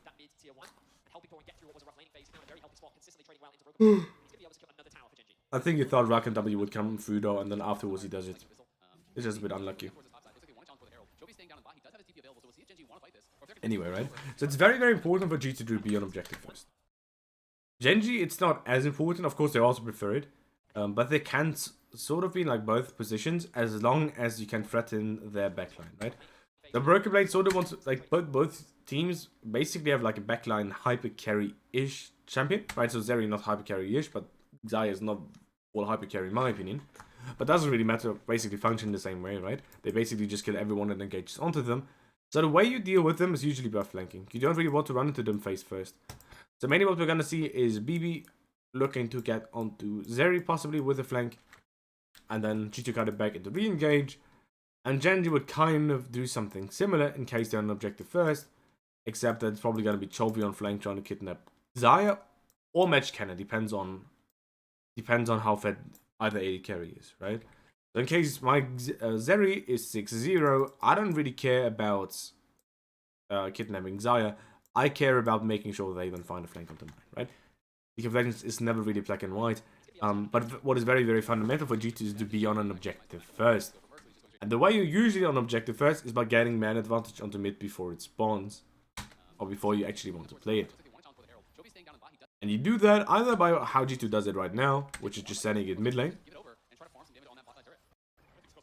I think he thought Rakan W would come through though, and then afterwards he does it. It's just a bit unlucky. Anyway, right? So it's very, very important for G2 to be on objective first. Genji, it's not as important. Of course, they also prefer it. But they can sort of be in like both positions as long as you can threaten their backline, right? The BrokenBlade sort of wants to, like both teams basically have like a backline hyper carry-ish champion, right? So Zeri not hyper carry-ish, but Xayah is not all hyper carry in my opinion. But doesn't really matter, basically function the same way, right? They basically just kill everyone that engages onto them. So the way you deal with them is usually by flanking. You don't really want to run into them face first. So mainly what we're gonna see is BB looking to get onto Zeri possibly with a flank. And then G2 cut it back into re-engage. And Genji would kind of do something similar in case they're on objective first. Except that it's probably gonna be Chovy on flank trying to kidnap Xayah. Or match Cannon, depends on how fed either AD carry is, right? So in case my Zeri is 6-0, I don't really care about kidnapping Xayah. I care about making sure they even find a flank on them, right? League of Legends is never really black and white. But what is very, very fundamental for G2 is to be on an objective first. And the way you're usually on objective first is by getting man advantage onto mid before it spawns. Or before you actually want to play it. And you do that either by how G2 does it right now, which is just sending it mid lane.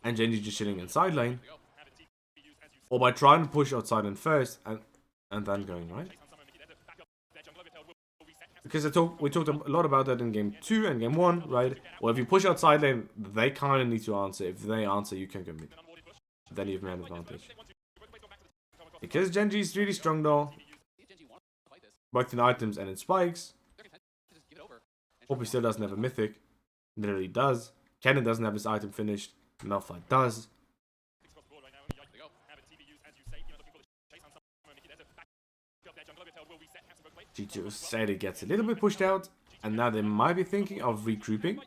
And Genji just chilling in side lane. Or by trying to push outside in first and then going, right? Because we talked a lot about that in game 2 and game 1, right? Well, if you push outside lane, they kind of need to answer. If they answer, you can go mid. Then you have man advantage. Because Genji is really strong though. both in items and in spikes. Hope he still doesn't have a mythic. Literally does. Cannon doesn't have his item finished. Malphite does. G2 said it gets a little bit pushed out, and now they might be thinking of regrouping.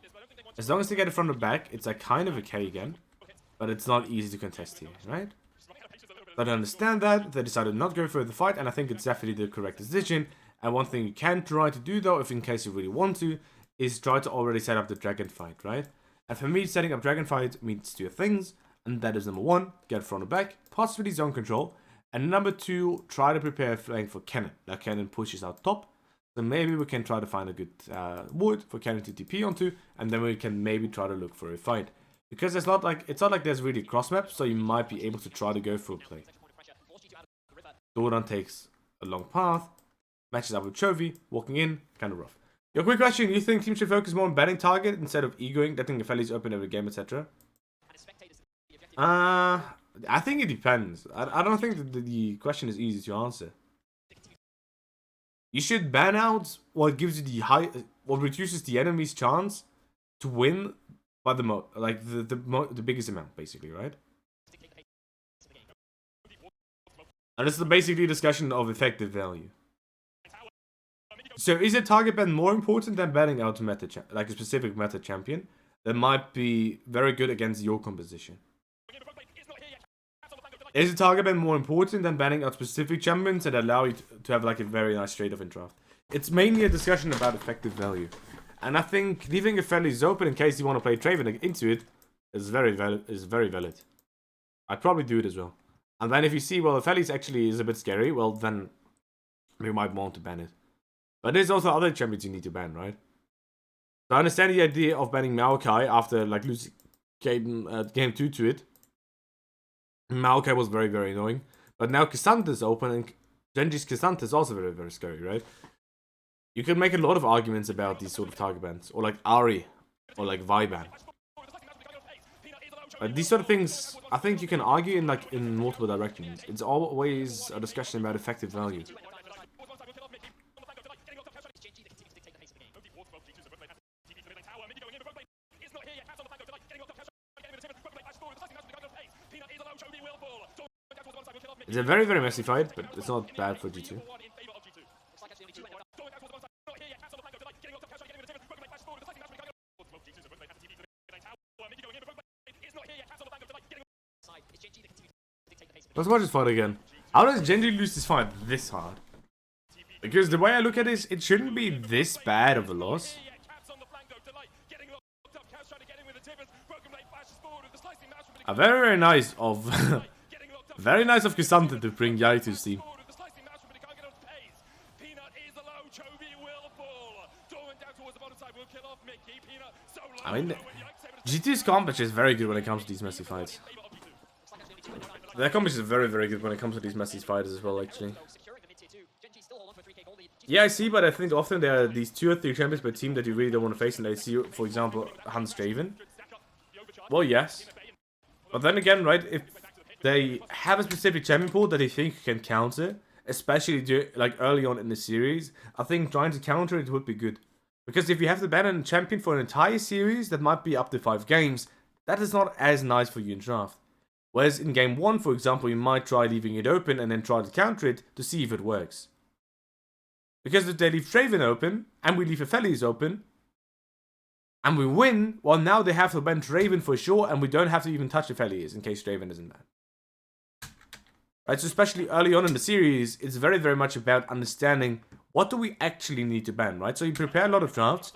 As long as they get it from the back, it's like kind of okay again, but it's not easy to contest here, right? But I understand that, they decided not to go for the fight, and I think it's definitely the correct decision. And one thing you can try to do though, if in case you really want to, is try to already set up the dragon fight, right? And for me, setting up dragon fight means two things, and that is number one, get from the back, possibly zone control, and number two, try to prepare a flank for cannon. That cannon pushes out top, so maybe we can try to find a good wood for cannon to TP onto, and then we can maybe try to look for a fight. Because it's not like there's really cross map, so you might be able to try to go for a play. Doran takes a long path, matches up with Chovy, walking in, kind of rough. Your quick question, do you think teams should focus more on banning target instead of egoing, letting the fellies open every game, etc.? I think it depends. I don't think that the question is easy to answer. You should ban out what gives you what reduces the enemy's chance to win by the biggest amount, basically, right? And this is basically a discussion of effective value. So is a target ban more important than banning out a specific meta champion that might be very good against your composition? Is a target ban more important than banning out specific champions that allow you to have like a very nice trade-off in draft? It's mainly a discussion about effective value. And I think leaving a fellies open in case you want to play Draven into it is very valid. I'd probably do it as well. And then if you see, well, the fellies actually is a bit scary, well, then we might want to ban it. But there's also other champions you need to ban, right? So I understand the idea of banning Mikyx after like losing game 2 to it. Mikyx was very, very annoying. But now K'Sante is open, and Genji's K'Sante is also very, very scary, right? You can make a lot of arguments about these sort of target bans. Or like Ari. Or like Viban. These sort of things, I think you can argue in multiple directions. It's always a discussion about effective value. It's a very, very messy fight, but it's not bad for G2. Let's watch this fight again. How does Genji lose this fight this hard? Because the way I look at it, it shouldn't be this bad of a loss. Very, very nice of very nice of K'Sante to bring Yike to his team. I mean, G2's comp is very good when it comes to these messy fights. Their comp is very, very good when it comes to these messy fighters as well, actually. Yeah, I see, but I think often there are these 2 or 3 champions per team that you really don't want to face, and they see, for example, Hans Draven. Well, yes. But then again, right, if they have a specific champion pool that they think can counter, especially like early on in the series, I think trying to counter it would be good. Because if you have to ban a champion for an entire series, that might be up to 5 games, that is not as nice for you in draft. Whereas in game 1, for example, you might try leaving it open and then try to counter it to see if it works. Because if they leave Draven open, and we leave Aphelios open, and we win, well, now they have to ban Draven for sure, and we don't have to even touch Aphelios in case Draven isn't banned. Right, so especially early on in the series, it's very, very much about understanding what do we actually need to ban, right? So you prepare a lot of drafts.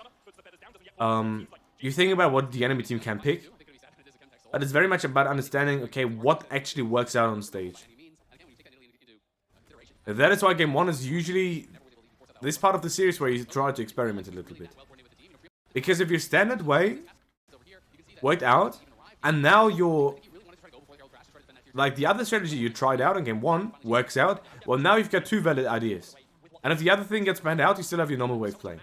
You think about what the enemy team can pick. But it's very much about understanding, okay, what actually works out on stage. That is why game 1 is usually this part of the series where you try to experiment a little bit. Because if you standard way, wait out, and now you're like the other strategy you tried out in game 1 works out, well, now you've got 2 valid ideas. And if the other thing gets banned out, you still have your normal wave playing.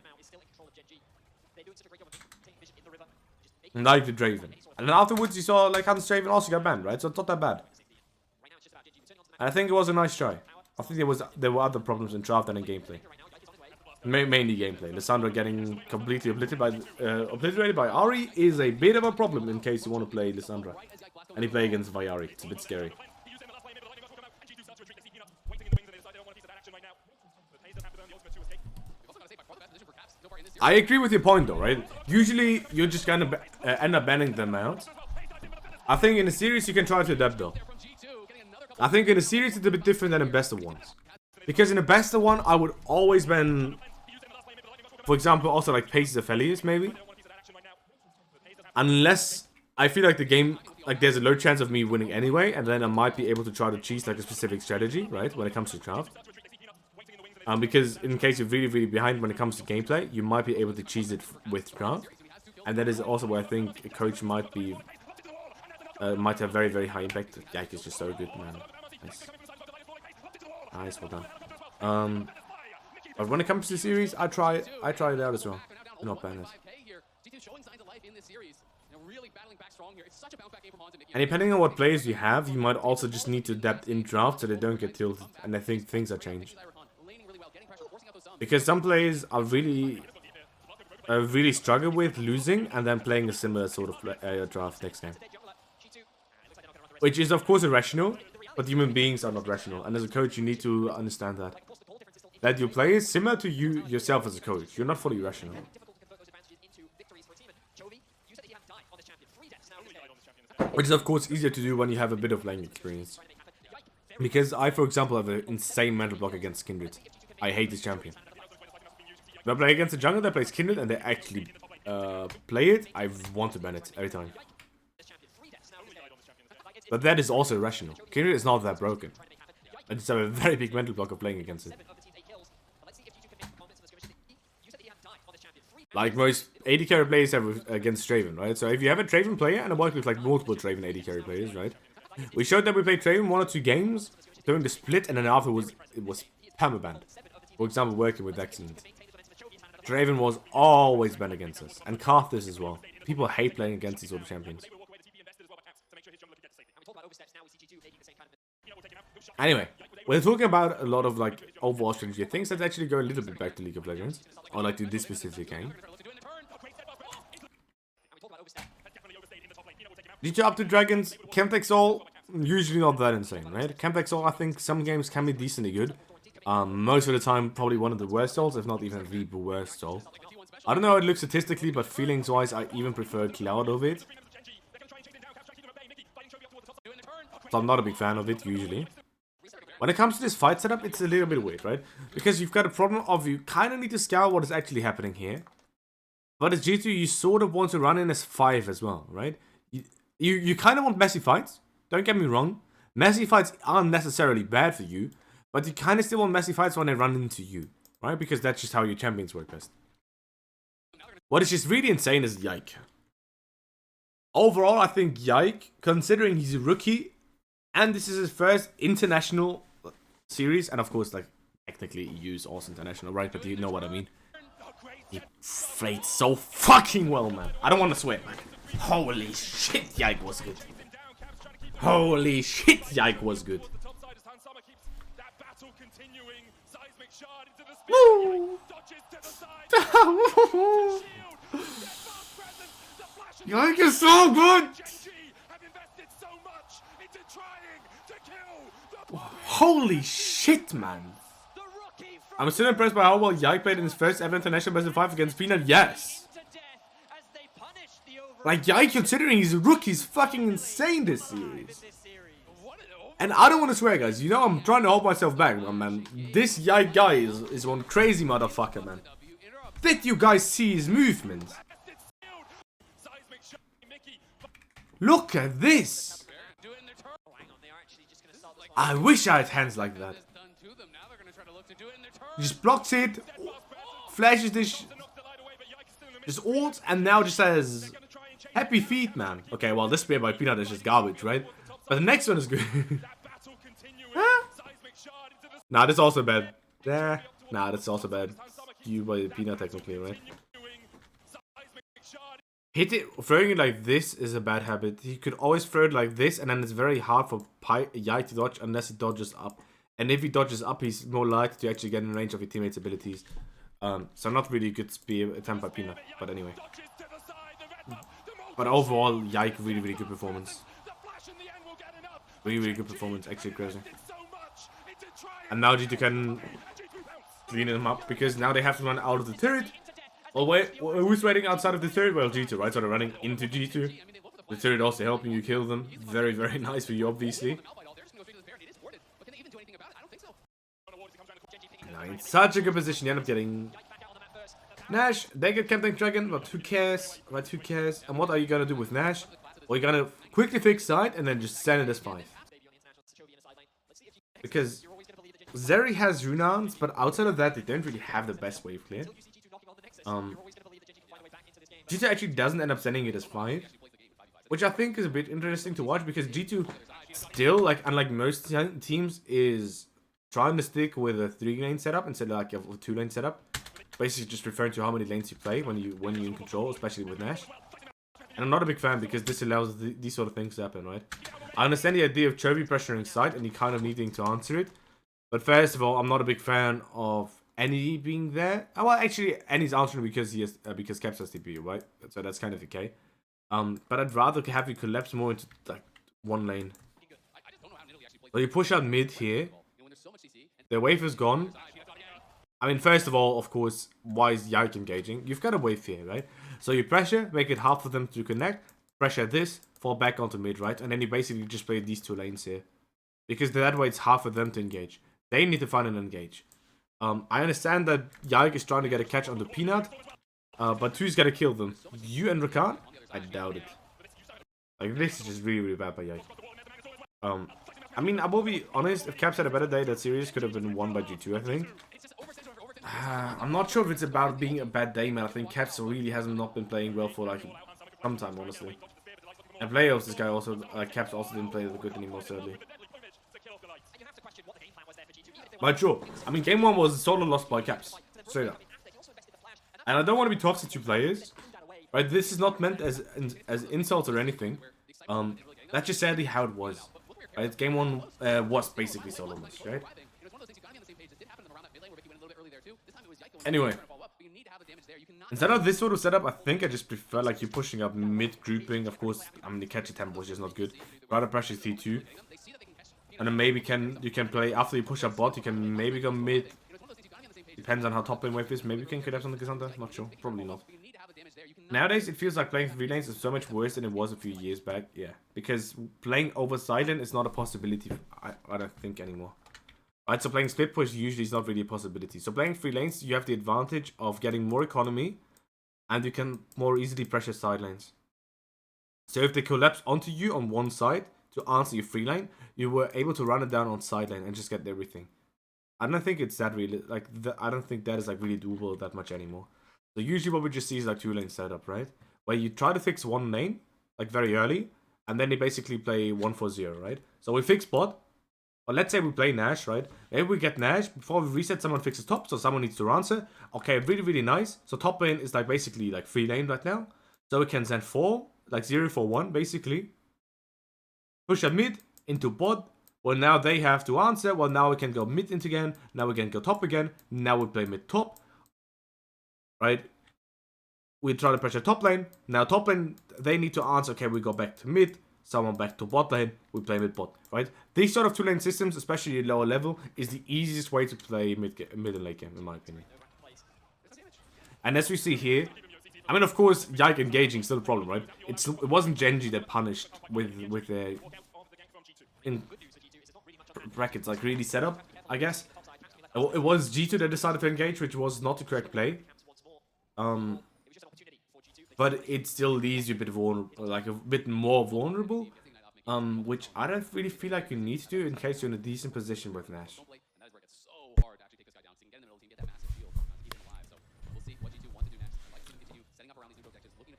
Like the Draven. And then afterwards you saw like Hans Draven also got banned, right? So it's not that bad. And I think it was a nice try. I think there were other problems in draft than in gameplay. Mainly gameplay. Lissandra getting completely obliterated by Ahri is a bit of a problem in case you want to play Lissandra. And you play against Viari. It's a bit scary. I agree with your point though, right? Usually you're just gonna end up banning them out. I think in a series you can try to adapt though. I think in a series it's a bit different than in best of ones. Because in a best of one I would always ban, for example, also like Peyz affiliates maybe. Unless I feel like the game, like there's a low chance of me winning anyway, and then I might be able to try to cheese like a specific strategy, right? When it comes to draft. Because in case you're really behind when it comes to gameplay, you might be able to cheese it with draft. And that is also where I think a coach might be, might have very high impact. Yike is just so good, man. Nice. Nice, well done. But when it comes to the series, I try it out as well. Not ban it. And depending on what players you have, you might also just need to adapt in draft so they don't get tilted. And I think things are changed. Because some players are really struggle with losing and then playing a similar sort of draft next game. Which is of course irrational, but human beings are not rational. And as a coach you need to understand that. That your play is similar to you yourself as a coach. You're not fully rational. Which is of course easier to do when you have a bit of playing experience. Because I, for example, have an insane mental block against Kindred. I hate this champion. If I play against a jungle that plays Kindred and they actually play it, I want to ban it every time. But that is also irrational. Kindred is not that broken. I just have a very big mental block of playing against it. Like most AD carry players have against Draven, right? So if you have a Draven player, and I worked with like multiple Draven AD carry players, right? We showed that we played Draven 1 or 2 games during the split, and then afterwards it was permabanned. For example, working with Excellent. Draven was always banned against us, and Karthus as well. People hate playing against these sort of champions. Anyway, we're talking about a lot of like overall strategy things that actually go a little bit back to League of Legends, or like to this specific game. Did up to Dragons? Chemtech all usually not that insane, right? Chemtech all, I think some games can be decently good. Most of the time, probably one of the worst souls, if not even the worst soul. I don't know how it looks statistically, but feelings-wise, I even prefer Cloud over it. So I'm not a big fan of it, usually. When it comes to this fight setup, it's a little bit weird, right? Because you've got a problem of you kind of need to scout what is actually happening here. But as G2, you sort of want to run in as 5 as well, right? You kind of want messy fights. Don't get me wrong. Messy fights aren't necessarily bad for you. But you kind of still want messy fights when they run into you, right? Because that's just how your champions work best. What is just really insane is Yike. Overall, I think Yike, considering he's a rookie, and this is his first international series, and of course, like, technically EU's also international, right? But you know what I mean. He played so fucking well, man. I don't want to swear, man. Holy shit, Yike was good. Holy shit, Yike was good. Woo! Yike is so good! Holy shit, man. I'm still impressed by how well Yike played in his first ever international best of 5 against Peanut, yes. Like, Yike, considering he's a rookie, is fucking insane this series. And I don't want to swear, guys. You know I'm trying to hold myself back, man. This Yike guy is one crazy motherfucker, man. Did you guys see his movement? Look at this. I wish I had hands like that. He just blocks it, flashes this, just ult, and now just says, happy feet, man. Okay, well, this spear by Peanut is just garbage, right? But the next one is good. Huh? Nah, this is also bad. Nah, that's also bad. You by Peanut technically, right? Hit it, throwing it like this is a bad habit. He could always throw it like this, and then it's very hard for Yike to dodge unless he dodges up. And if he dodges up, he's more likely to actually get in range of your teammates' abilities. So not really good attempt by Peanut, but anyway. But overall, Yike, really good performance. Really good performance, actually crazy. And now G2 can clean them up, because now they have to run out of the turret. Well, wait, who's waiting outside of the turret? Well, G2, right? So they're running into G2. The turret also helping you kill them. Very nice for you, obviously. Now in such a good position, you end up getting Nash. They get Captain Dragon, but who cares? Right, who cares? And what are you gonna do with Nash? Well, you're gonna quickly fix side and then just send it as 5. Because Zeri has Runans, but outside of that, they don't really have the best wave clear. G2 actually doesn't end up sending it as 5. Which I think is a bit interesting to watch, because G2 still, like, unlike most teams, is trying to stick with a 3-lane setup instead of like a 2-lane setup. Basically just referring to how many lanes you play when you're in control, especially with Nash. And I'm not a big fan, because this allows these sort of things to happen, right? I understand the idea of Chovy pressuring side and you kind of needing to answer it. But first of all, I'm not a big fan of any being there. Well, actually, Any's answering because he has because Caps has TP, right? So that's kind of okay. But I'd rather have you collapse more into like 1 lane. So you push out mid here. The wave is gone. I mean, first of all, of course, why is Yike engaging? You've got a wave here, right? So you pressure, make it hard for them to connect. Pressure this, fall back onto mid, right? And then you basically just play these 2 lanes here. Because that way it's hard for them to engage. They need to find an engage. I understand that Yike is trying to get a catch on the Peanut. But who's gonna kill them? You and Rakan? I doubt it. Like, this is just really bad by Yike. I mean, I will be honest, if Caps had a better day, that series could have been won by G2, I think. I'm not sure if it's about being a bad day, man. I think Caps really hasn't not been playing well for like some time, honestly. And playoffs, this guy also, Caps also didn't play that good anymore, sadly. But sure, I mean, game 1 was solo lost by Caps. Straight up. And I don't want to be toxic to players. Right, this is not meant as insults or anything. That's just sadly how it was. Right, game 1 was basically solo lost, right? Anyway, instead of this sort of setup, I think I just prefer like you pushing up mid grouping. Of course, I mean the catch tempo is just not good. Rather pressure C2, and then maybe you can play after you push up bot. You can maybe go mid. Depends on how top lane wave is. Maybe you can collapse on the Cassandra. Not sure. Probably not. Nowadays, it feels like playing 3 lanes is so much worse than it was a few years back. Yeah, because playing over side lane is not a possibility. I don't think anymore. Right, so playing split push usually is not really a possibility. So playing 3 lanes, you have the advantage of getting more economy, and you can more easily pressure side lanes. So if they collapse onto you on one side to answer your 3 lane, you were able to run it down on side lane and just get everything. I don't think it's that really like I don't think that is like really doable that much anymore. So usually what we just see is like 2 lane setup, right? Where you try to fix 1 lane like very early, and then they basically play 1-4-0, right? So we fix bot. Or let's say we play Nash, right? Maybe we get Nash, before we reset, someone fixes top, so someone needs to answer. Okay, really nice. So top lane is like basically like 3 lane right now. So we can send 4, like 0-4-1 basically. Push at mid, into bot. Well, now they have to answer. Well, now we can go mid into again. Now we can go top again. Now we play mid top. Right? We try to pressure top lane. Now top lane, they need to answer. Okay, we go back to mid. Someone back to bot lane, we play mid bot, right? These sort of 2 lane systems, especially at lower level, is the easiest way to play mid and late game, in my opinion. And as we see here, I mean, of course, Yike engaging is still a problem, right? It wasn't Genji that punished with in brackets like really set up, I guess. It was G2 that decided to engage, which was not the correct play. But it still leaves you a bit vulnerable, like a bit more vulnerable, which I don't really feel like you need to do in case you're in a decent position with Nash.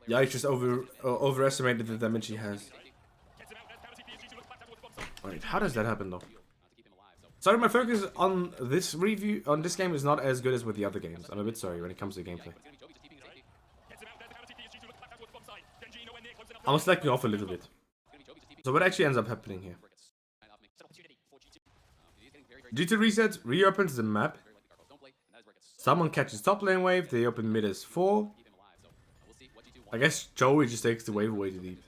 Yeah, I just overestimated the damage he has. Alright, how does that happen though? Sorry, my focus on this review, on this game is not as good as with the other games. I'm a bit sorry when it comes to gameplay. I'm slacking off a little bit. So what actually ends up happening here? G2 resets, reopens the map. Someone catches top lane wave, they open mid as 4. I guess Chovy just takes the wave way too deep.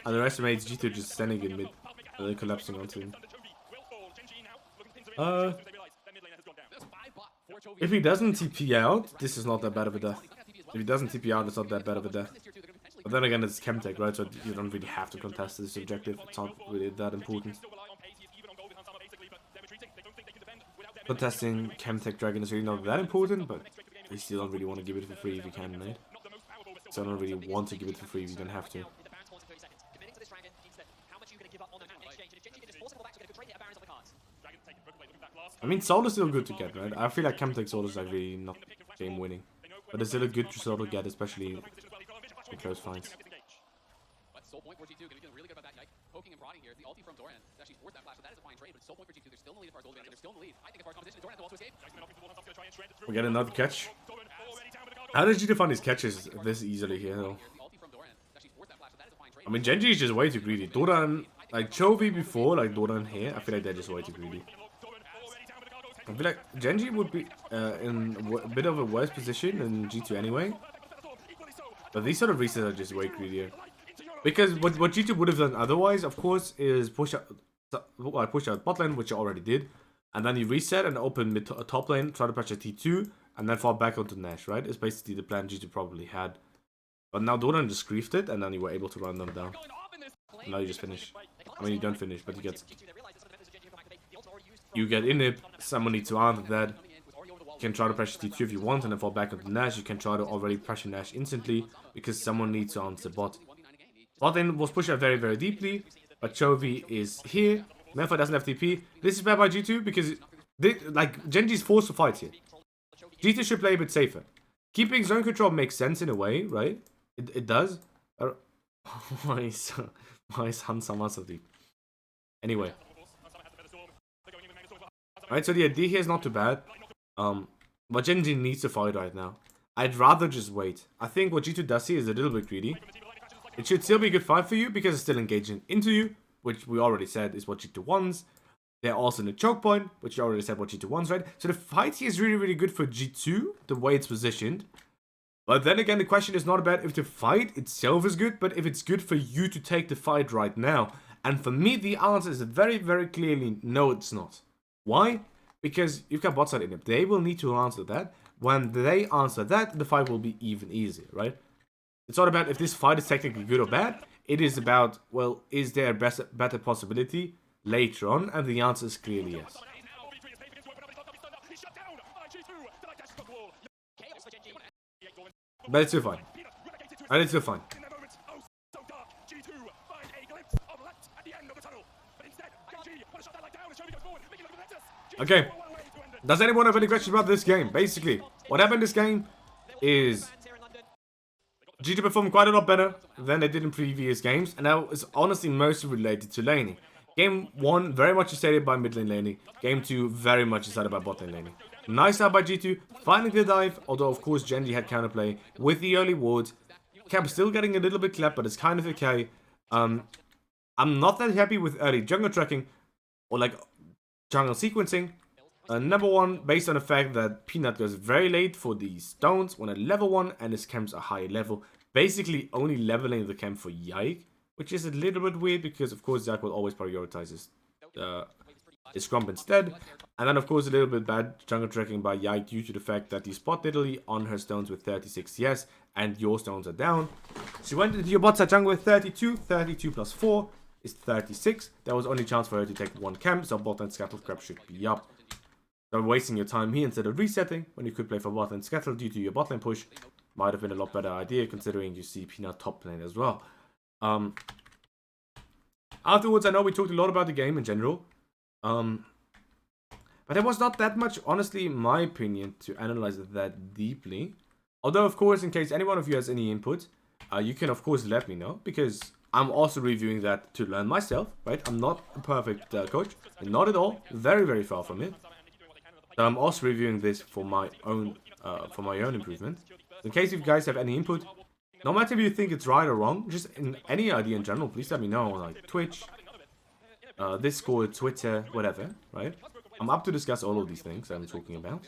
Underestimates G2 just standing in mid and then collapsing onto him. If he doesn't TP out, this is not that bad of a death. If he doesn't TP out, it's not that bad of a death. But then again, it's Chemtech, right? So you don't really have to contest this objective. It's not really that important. Contesting Chemtech Dragon is really not that important, but you still don't really want to give it for free if you can, mate. So I don't really want to give it for free if you don't have to. I mean, Soul is still good to get, right? I feel like Chemtech Soul is like really not game winning. But it's still a good Soul to get, especially in close fights. Soul point for G2, going to be feeling really good about that Yike. Poking and prodding here. The ulti from Doran is actually forced that flash, so that is a fine trade, but Soul point for G2. They're still in the lead as far as gold advantage. They're still in the lead. I think as far as competition, Doran has the wall to escape. We get another catch. How did G2 find his catches this easily here, though? I mean, Genji is just way too greedy. Doran, like Chovy before, like Doran here, I feel like they're just way too greedy. I feel like Genji would be in a bit of a worse position than G2 anyway. But these sort of resets are just way greedier. Because what G2 would have done otherwise, of course, is push out bot lane, which you already did. And then you reset and open mid top lane, try to pressure T2, and then fall back onto Nash, right? It's basically the plan G2 probably had. But now Doran just griefed it, and then you were able to run them down. And now you just finish. I mean, you don't finish, but you get in it, someone needs to answer that. You can try to pressure T2 if you want, and then fall back onto Nash. You can try to already pressure Nash instantly, because someone needs to answer bot. Bot lane was pushed out very, very deeply, but Chovy is here. Memphis doesn't have TP. This is bad by G2, because Genji's forced to fight here. G2 should play a bit safer. Keeping zone control makes sense in a way, right? It does. Why is Hansa so deep? Anyway. Alright, so the idea here is not too bad. But Genji needs to fight right now. I'd rather just wait. I think what G2 does here is a little bit greedy. It should still be a good fight for you because it's still engaging into you, which we already said is what G2 wants. They're also in the choke point, which you already said what G2 wants, right? So the fight here is really, really good for G2, the way it's positioned. But then again, the question is not about if the fight itself is good, but if it's good for you to take the fight right now. And for me, the answer is very, very clearly, no, it's not. Why? Because you've got bot side in it. They will need to answer that. When they answer that, the fight will be even easier, right? It's not about if this fight is technically good or bad. It is about, well, is there a better possibility later on? And the answer is clearly yes. But it's still fine. And it's still fine. Okay. Does anyone have any questions about this game? Basically, what happened in this game is G2 performed quite a lot better than they did in previous games, and that is honestly mostly related to laning. Game 1 very much decided by mid lane laning. Game 2 very much decided by bot lane laning. Nice out by G2, finding the dive, although of course Genji had counterplay with the early wards. Cap still getting a little bit clapped, but it's kind of okay. I'm not that happy with early jungle tracking, or like jungle sequencing. Number 1, based on the fact that Peanut goes very late for the stones when at level 1 and his camps are high level. Basically only leveling the camp for Yike, which is a little bit weird because of course Yike will always prioritize his Grump instead. And then of course a little bit bad jungle tracking by Yike due to the fact that he spot literally on her stones with 36 CS and your stones are down. She went into your bot side jungle with 32, 32 plus 4 is 36. There was only chance for her to take 1 camp, so bot and Scuttle Crab should be up. So wasting your time here instead of resetting when you could play for bot and Scuttle due to your bot lane push might have been a lot better idea considering you see Peanut top lane as well. Afterwards, I know we talked a lot about the game in general. But there was not that much, honestly, in my opinion, to analyze it that deeply. Although, of course, in case any one of you has any input, you can, of course, let me know. Because I'm also reviewing that to learn myself, right? I'm not a perfect coach. Not at all. Very, very far from it. So I'm also reviewing this for my own improvement. In case you guys have any input, no matter if you think it's right or wrong, just in any idea in general, please let me know on like Twitch, Discord, Twitter, whatever, right? I'm up to discuss all of these things I'm talking about.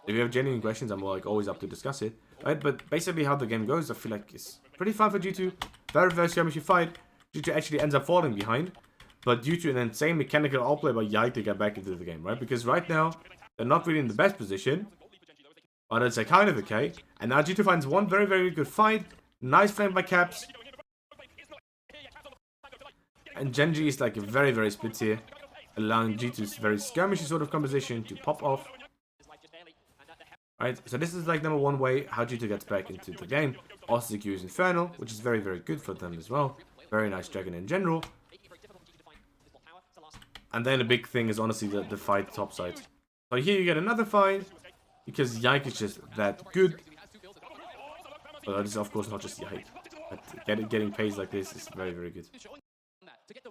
If you have genuine questions, I'm like always up to discuss it, right? But basically how the game goes, I feel like it's pretty fun for G2. Very, very skirmishy fight. G2 actually ends up falling behind, but due to an insane mechanical outplay by Yike to get back into the game, right? Because right now, they're not really in the best position, but it's like kind of okay. And now G2 finds one very, very good fight. Nice flame by Caps. And GENG is like a very, very split here, allowing G2's very skirmishy sort of composition to pop off. Right, so this is like number one way how G2 gets back into the game. Also secures Infernal, which is very, very good for them as well. Very nice Dragon in general. And then the big thing is honestly the fight topside. So here you get another fight, because Yike is just that good. But this is of course not just Yike. But getting Peyz like this is very, very good.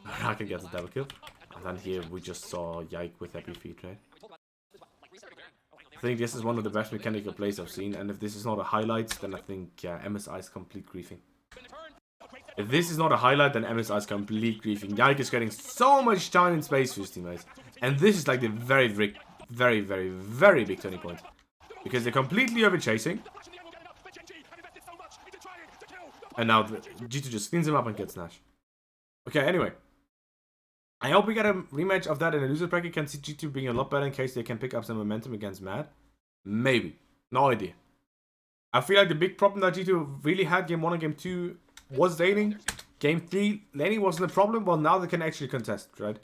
I can get the double kill. And then here we just saw Yike with happy feet, right? I think this is one of the best mechanical plays I've seen, and if this is not a highlight, then I think MSI is complete griefing. If this is not a highlight, then MSI is complete griefing. Yike is getting so much time and space for his teammates, and this is like the very, very big turning point. Because they're completely over chasing, and now G2 just cleans him up and gets Nash. Okay, anyway. I hope we get a rematch of that in a loser bracket. Can see G2 being a lot better in case they can pick up some momentum against Mad. Maybe. No idea. I feel like the big problem that G2 really had game 1 and game 2 was laning. Game 3, laning wasn't a problem. Well, now they can actually contest, right?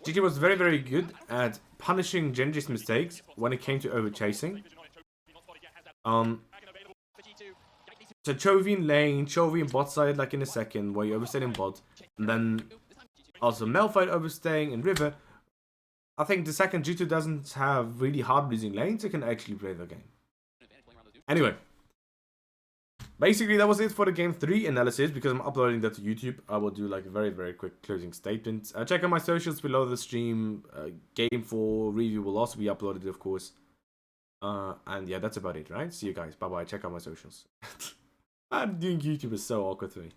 G2 was very, very good at punishing GENG's mistakes when it came to overchasing. So Chovy in lane, Chovy in bot side like in a second, where you overstayed in bot. And then also Malphite overstaying in river. I think the second G2 doesn't have really hard losing lanes, they can actually play the game. Anyway. Basically that was it for the game 3 analysis. Because I'm uploading that to YouTube, I will do like a very, very quick closing statement. Check out my socials below the stream. Game 4 review will also be uploaded, of course. And yeah, that's about it, right? See you guys. Bye bye. Check out my socials. Doing YouTube is so awkward to me.